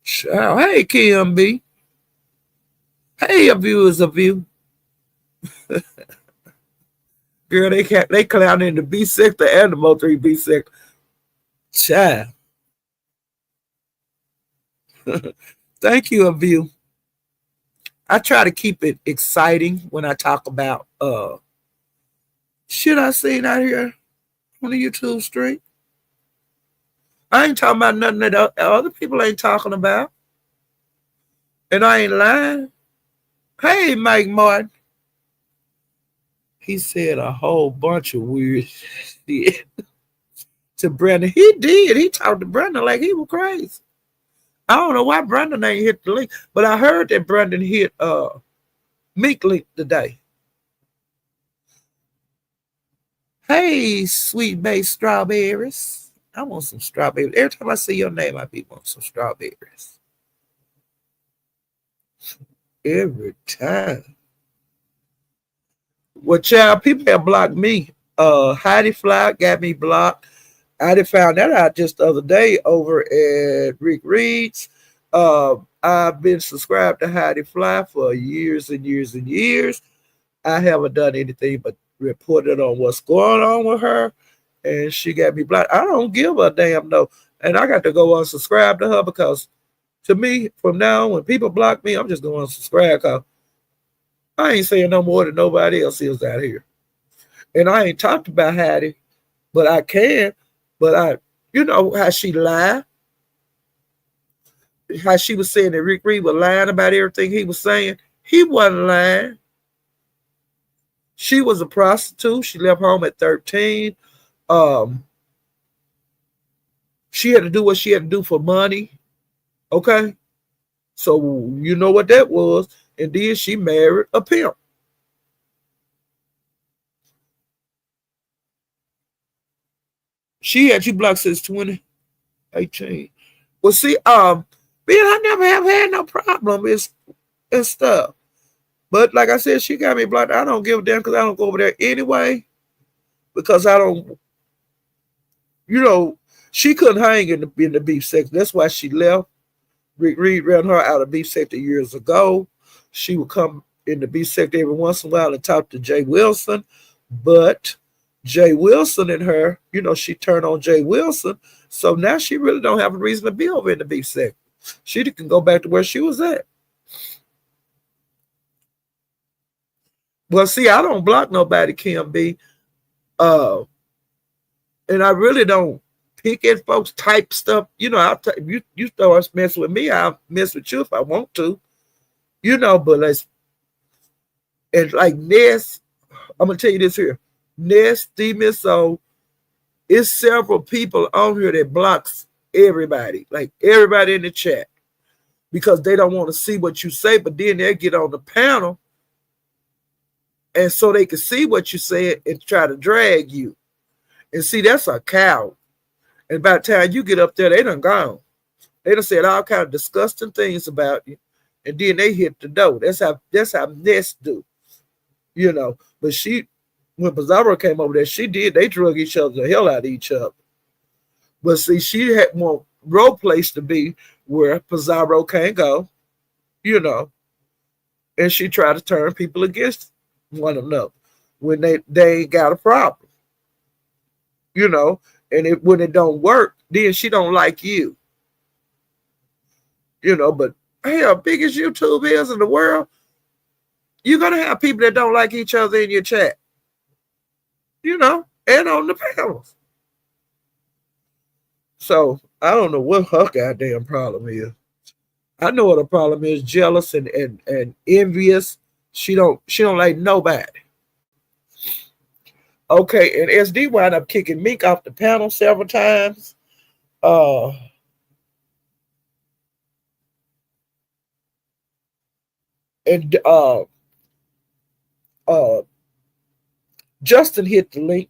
Child. Hey, Kim B. Hey, a view is a view. Girl, they clown in the B sector and the Mo3 B sector. Child. Thank you, a view. I try to keep it exciting when I talk about shit I seen out here on the YouTube stream. I ain't talking about nothing that other people ain't talking about. And I ain't lying. Hey, Mike Martin. He said a whole bunch of weird shit to Brandon. He did. He talked to Brandon like he was crazy. I don't know why Brandon ain't hit the link, but I heard that Brandon hit Meek link today. Hey, sweet baked strawberries. I want some strawberries. Every time I see your name, I be want some strawberries. Every time. Well, child, people have blocked me. Heidi Fly got me blocked. I did found that out just the other day over at Rick Reed's. I've been subscribed to Heidi Fly for years and years and years. I haven't done anything but reported on what's going on with her, and she got me blocked. I don't give a damn no, and I got to go unsubscribe to her because, to me, from now on, when people block me, I'm just going to unsubscribe because I ain't saying no more than nobody else is out here, and I ain't talked about Hattie, but I can. But you know how she lied, how she was saying that Rick Reed was lying about everything he was saying. He wasn't lying. She was a prostitute. She left home at 13. She had to do what she had to do for money. Okay? So you know what that was. And then she married a pimp. She had you blocked since 2018. Well, see, I never have had no problem and stuff. But like I said, she got me blocked. I don't give a damn because I don't go over there anyway. Because I don't, she couldn't hang in the beef section. That's why she left. Rick Reed ran her out of beef sector years ago. She would come in the beef sector every once in a while and talk to Jay Wilson. But Jay Wilson and her, she turned on Jay Wilson. So now she really don't have a reason to be over in the beef sector. She can go back to where she was at. Well, see, I don't block nobody, Kim B. And I really don't pick at folks type stuff. You start messing with me, I'll mess with you if I want to. But and like Ness, I'm gonna tell you this here. Ness, Steven, so it's several people on here that blocks everybody, like everybody in the chat, because they don't want to see what you say, but then they get on the panel and so they can see what you said and try to drag you. And see, that's a cow. And by the time you get up there, they done gone. They done said all kind of disgusting things about you. And then they hit the door. That's how Ness do. But when Pizarro came over there, they drug each other the hell out of each other. But see, she had more role place to be where Pizarro can't go, and she tried to turn people against one another when they ain't got a problem. And when it don't work, then she don't like you. But hey, how big as YouTube is in the world, you're gonna have people that don't like each other in your chat. And on the panels. So I don't know what her goddamn problem is. I know what her problem is: jealous and envious. She don't like nobody. Okay, and SD wound up kicking Meek off the panel several times. Uh, and uh, Justin hit the link,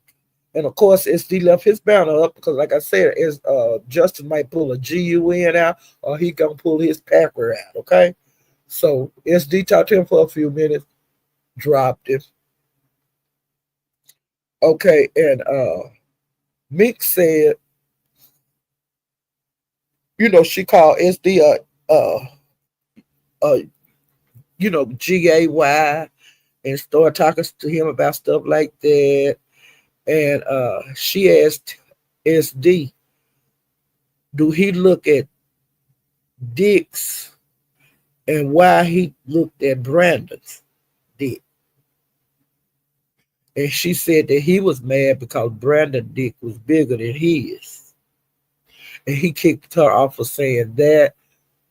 and of course SD left his banner up because, like I said, is Justin might pull a GUN out or he gonna pull his Packer out. Okay, so SD talked to him for a few minutes, dropped him. Okay, and Meek said, she called SD a GAY and started talking to him about stuff like that. And she asked SD, do he look at dicks and why he looked at Brandon's dick? And she said that he was mad because Brandon's dick was bigger than his. And he kicked her off for saying that.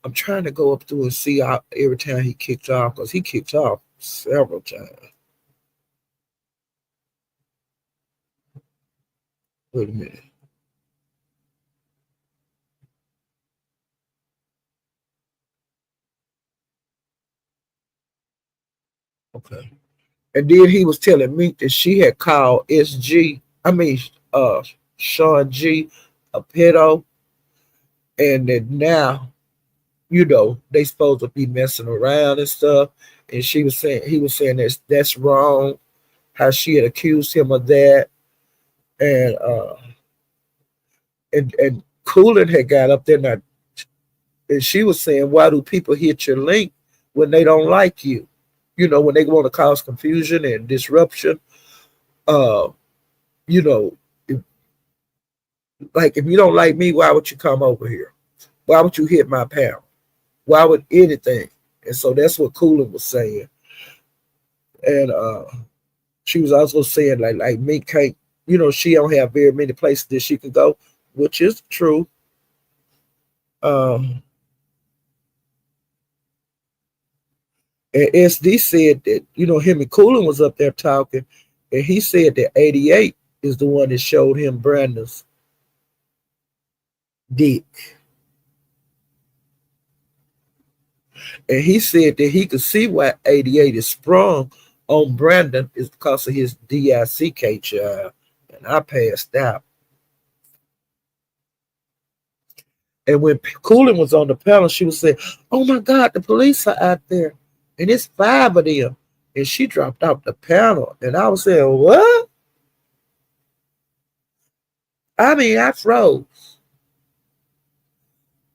I'm trying to go up through and see how, every time he kicked off, because he kicked off several times. Wait a minute. Okay. And then he was telling me that she had called Sean G a pedo, and that now, they supposed to be messing around and stuff. And he was saying that's wrong, how she had accused him of that. And and Coolin had got up there now, and she was saying, why do people hit your link when they don't like you? When they want to cause confusion and disruption. Uh, you know, if, like if you don't like me, why would you come over here? Why would you hit my panel? Why would anything? And so that's what Coolin was saying. And she was also saying like Meek can't, she don't have very many places that she can go, which is true. Um, and SD said that, him and Coolin was up there talking, and he said that 88 is the one that showed him Brandon's dick. And he said that he could see why 88 is sprung on Brandon is because of his DICK child. And I passed out. And when Coolin was on the panel, she was saying, oh my God, the police are out there. And it's 5 of them. And she dropped off the panel. And I was saying, what? I mean, I froze.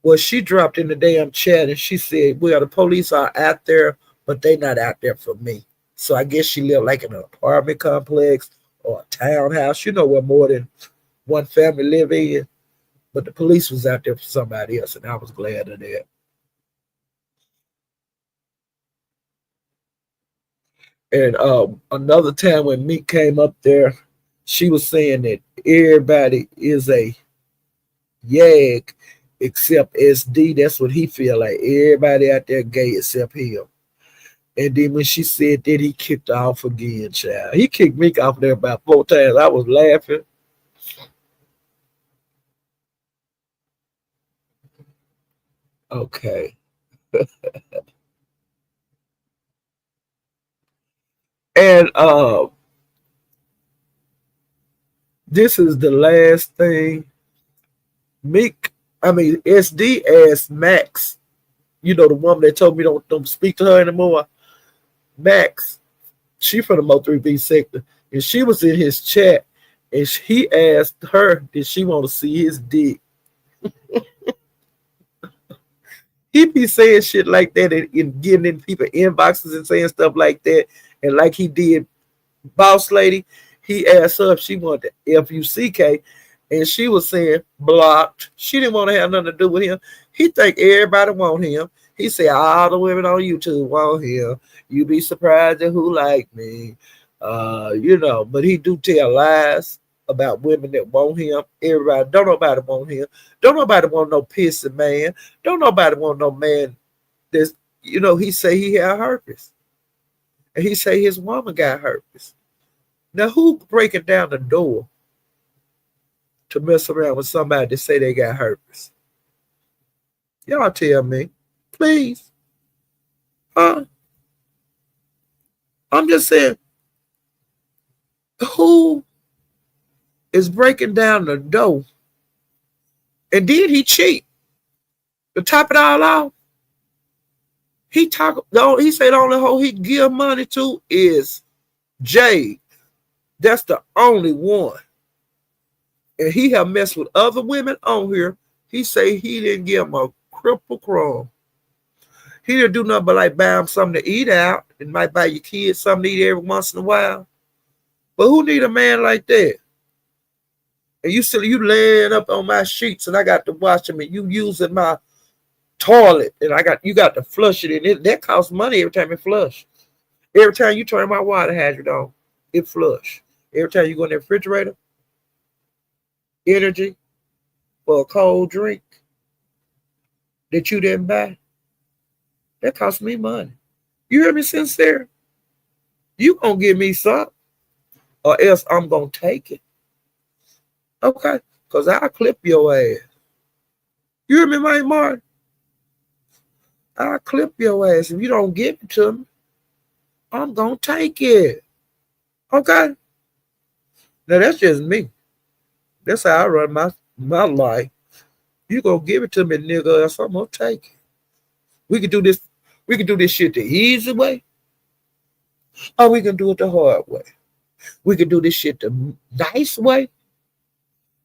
Well, she dropped in the damn chat and she said, well, the police are out there, but they not out there for me. So I guess she lived like in an apartment complex or a townhouse, where more than one family live in. But the police was out there for somebody else, and I was glad of that. And another time when Meek came up there, she was saying that everybody is a yag except SD. That's what he feel like. Everybody out there gay except him. And then when she said that, he kicked off again, child. He kicked Meek off there about 4 times. I was laughing. Okay. And this is the last thing. SD asked Max, the woman that told me don't speak to her anymore. Max, she from the Mo3B sector, and she was in his chat, and he asked her, did she want to see his dick? He be saying shit like that and getting in people inboxes and saying stuff like that, and like he did Boss Lady, he asked her if she wanted the FUCK, and she was saying blocked. She didn't want to have nothing to do with him. He think everybody want him. He said all the women on YouTube want him. You be surprised at who like me. But he do tell lies about women that want him. Everybody, don't nobody want him. Don't nobody want no pissing man. Don't nobody want no man that's, he say he had herpes. And he say his woman got herpes. Now, who breaking down the door to mess around with somebody that say they got herpes? Y'all tell me, please. Huh? I'm just saying, who is breaking down the door? And did he cheat? To top it all off, he said the only hoe he give money to is Jade. That's the only one. And he have messed with other women on here. He say he didn't give him a cripple crumb. He didn't do nothing but like buy him something to eat out and might buy your kids something to eat every once in a while. But who need a man like that? And you laying up on my sheets and I got to wash them and you using my toilet and you got to flush it and that costs money every time it flush. Every time you turn my water hydrant on, it flush. Every time you go in the refrigerator, energy for a cold drink that you didn't buy, that costs me money. You hear me, sincere? You gonna give me something or else I'm gonna take it. Okay? Because I'll clip your ass. You hear me, Mike Martin? I'll clip your ass. If you don't give it to me, I'm gonna take it. Okay? Now that's just me. That's how I run my life. You gonna give it to me, nigga, else I'm gonna take it. We can do this shit the easy way, or we can do it the hard way. We can do this shit the nice way,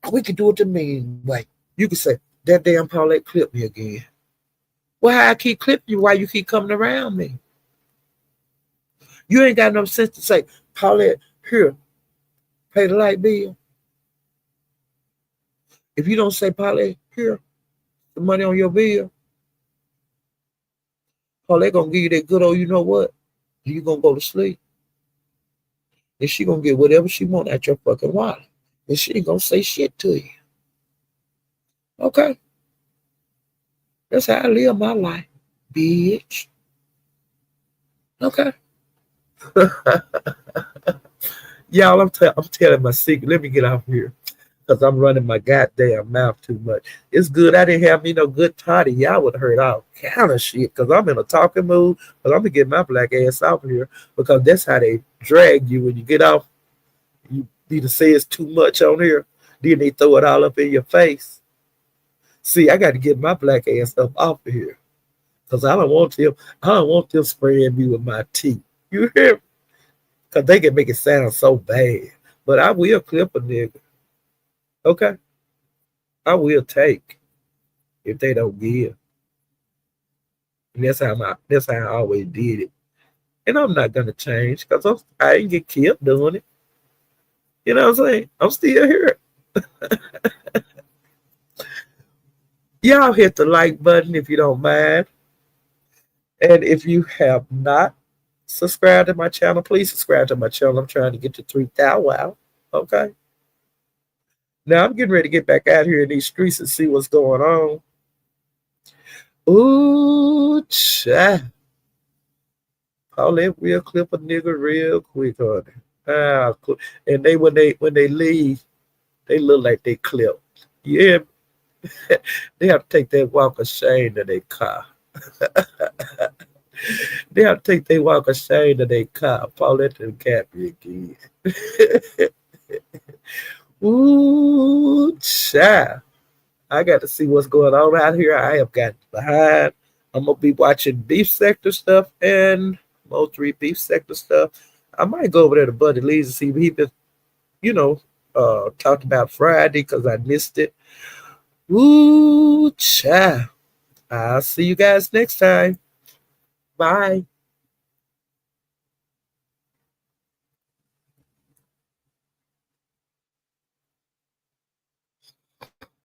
or we can do it the mean way. You can say, that damn Paulette clipped me again. Well, how I keep clipping you, why you keep coming around me? You ain't got no sense to say, Paulette, here, pay the light bill. If you don't say, Paulette, here, the money on your bill, Paulette gonna give you that good old, you know what? You gonna go to sleep. And she gonna get whatever she want out your fucking wallet. And she ain't gonna say shit to you. Okay? That's how I live my life, bitch. Okay? Y'all, I'm telling my secret. Let me get off here. Because I'm running my goddamn mouth too much. It's good I didn't have me no good toddy. Y'all would have heard all kind of shit. Because I'm in a talking mood. But I'm going to get my black ass off here. Because that's how they drag you when you get off. You either say it's too much on here. Then they throw it all up in your face. See, I got to get my black ass up off of here. Because I don't want them spraying me with my teeth. You hear me? Because they can make it sound so bad. But I will clip a nigga. Okay? I will take if they don't give. And that's how I always did it. And I'm not going to change because I ain't get killed doing it. You know what I'm saying? I'm still here. Y'all hit the like button if you don't mind. And if you have not subscribed to my channel, please subscribe to my channel. I'm trying to get to 3,000. Wow. Okay. Now I'm getting ready to get back out here in these streets and see what's going on. Ooh, child. Paulette will clip a nigga real quick, honey. And when they leave, they look like they clipped. Yeah. They have to take that walk of shame to their car. They have to take their walk of shame to their car. Paulette to cap you again. Ooh, child. I got to see what's going on out here. I have got behind. I'm going to be watching beef sector stuff and Mo3 beef sector stuff. I might go over there to Buddy Lee's and see if he been, talked about Friday because I missed it. Ooh, child. I'll see you guys next time. Bye.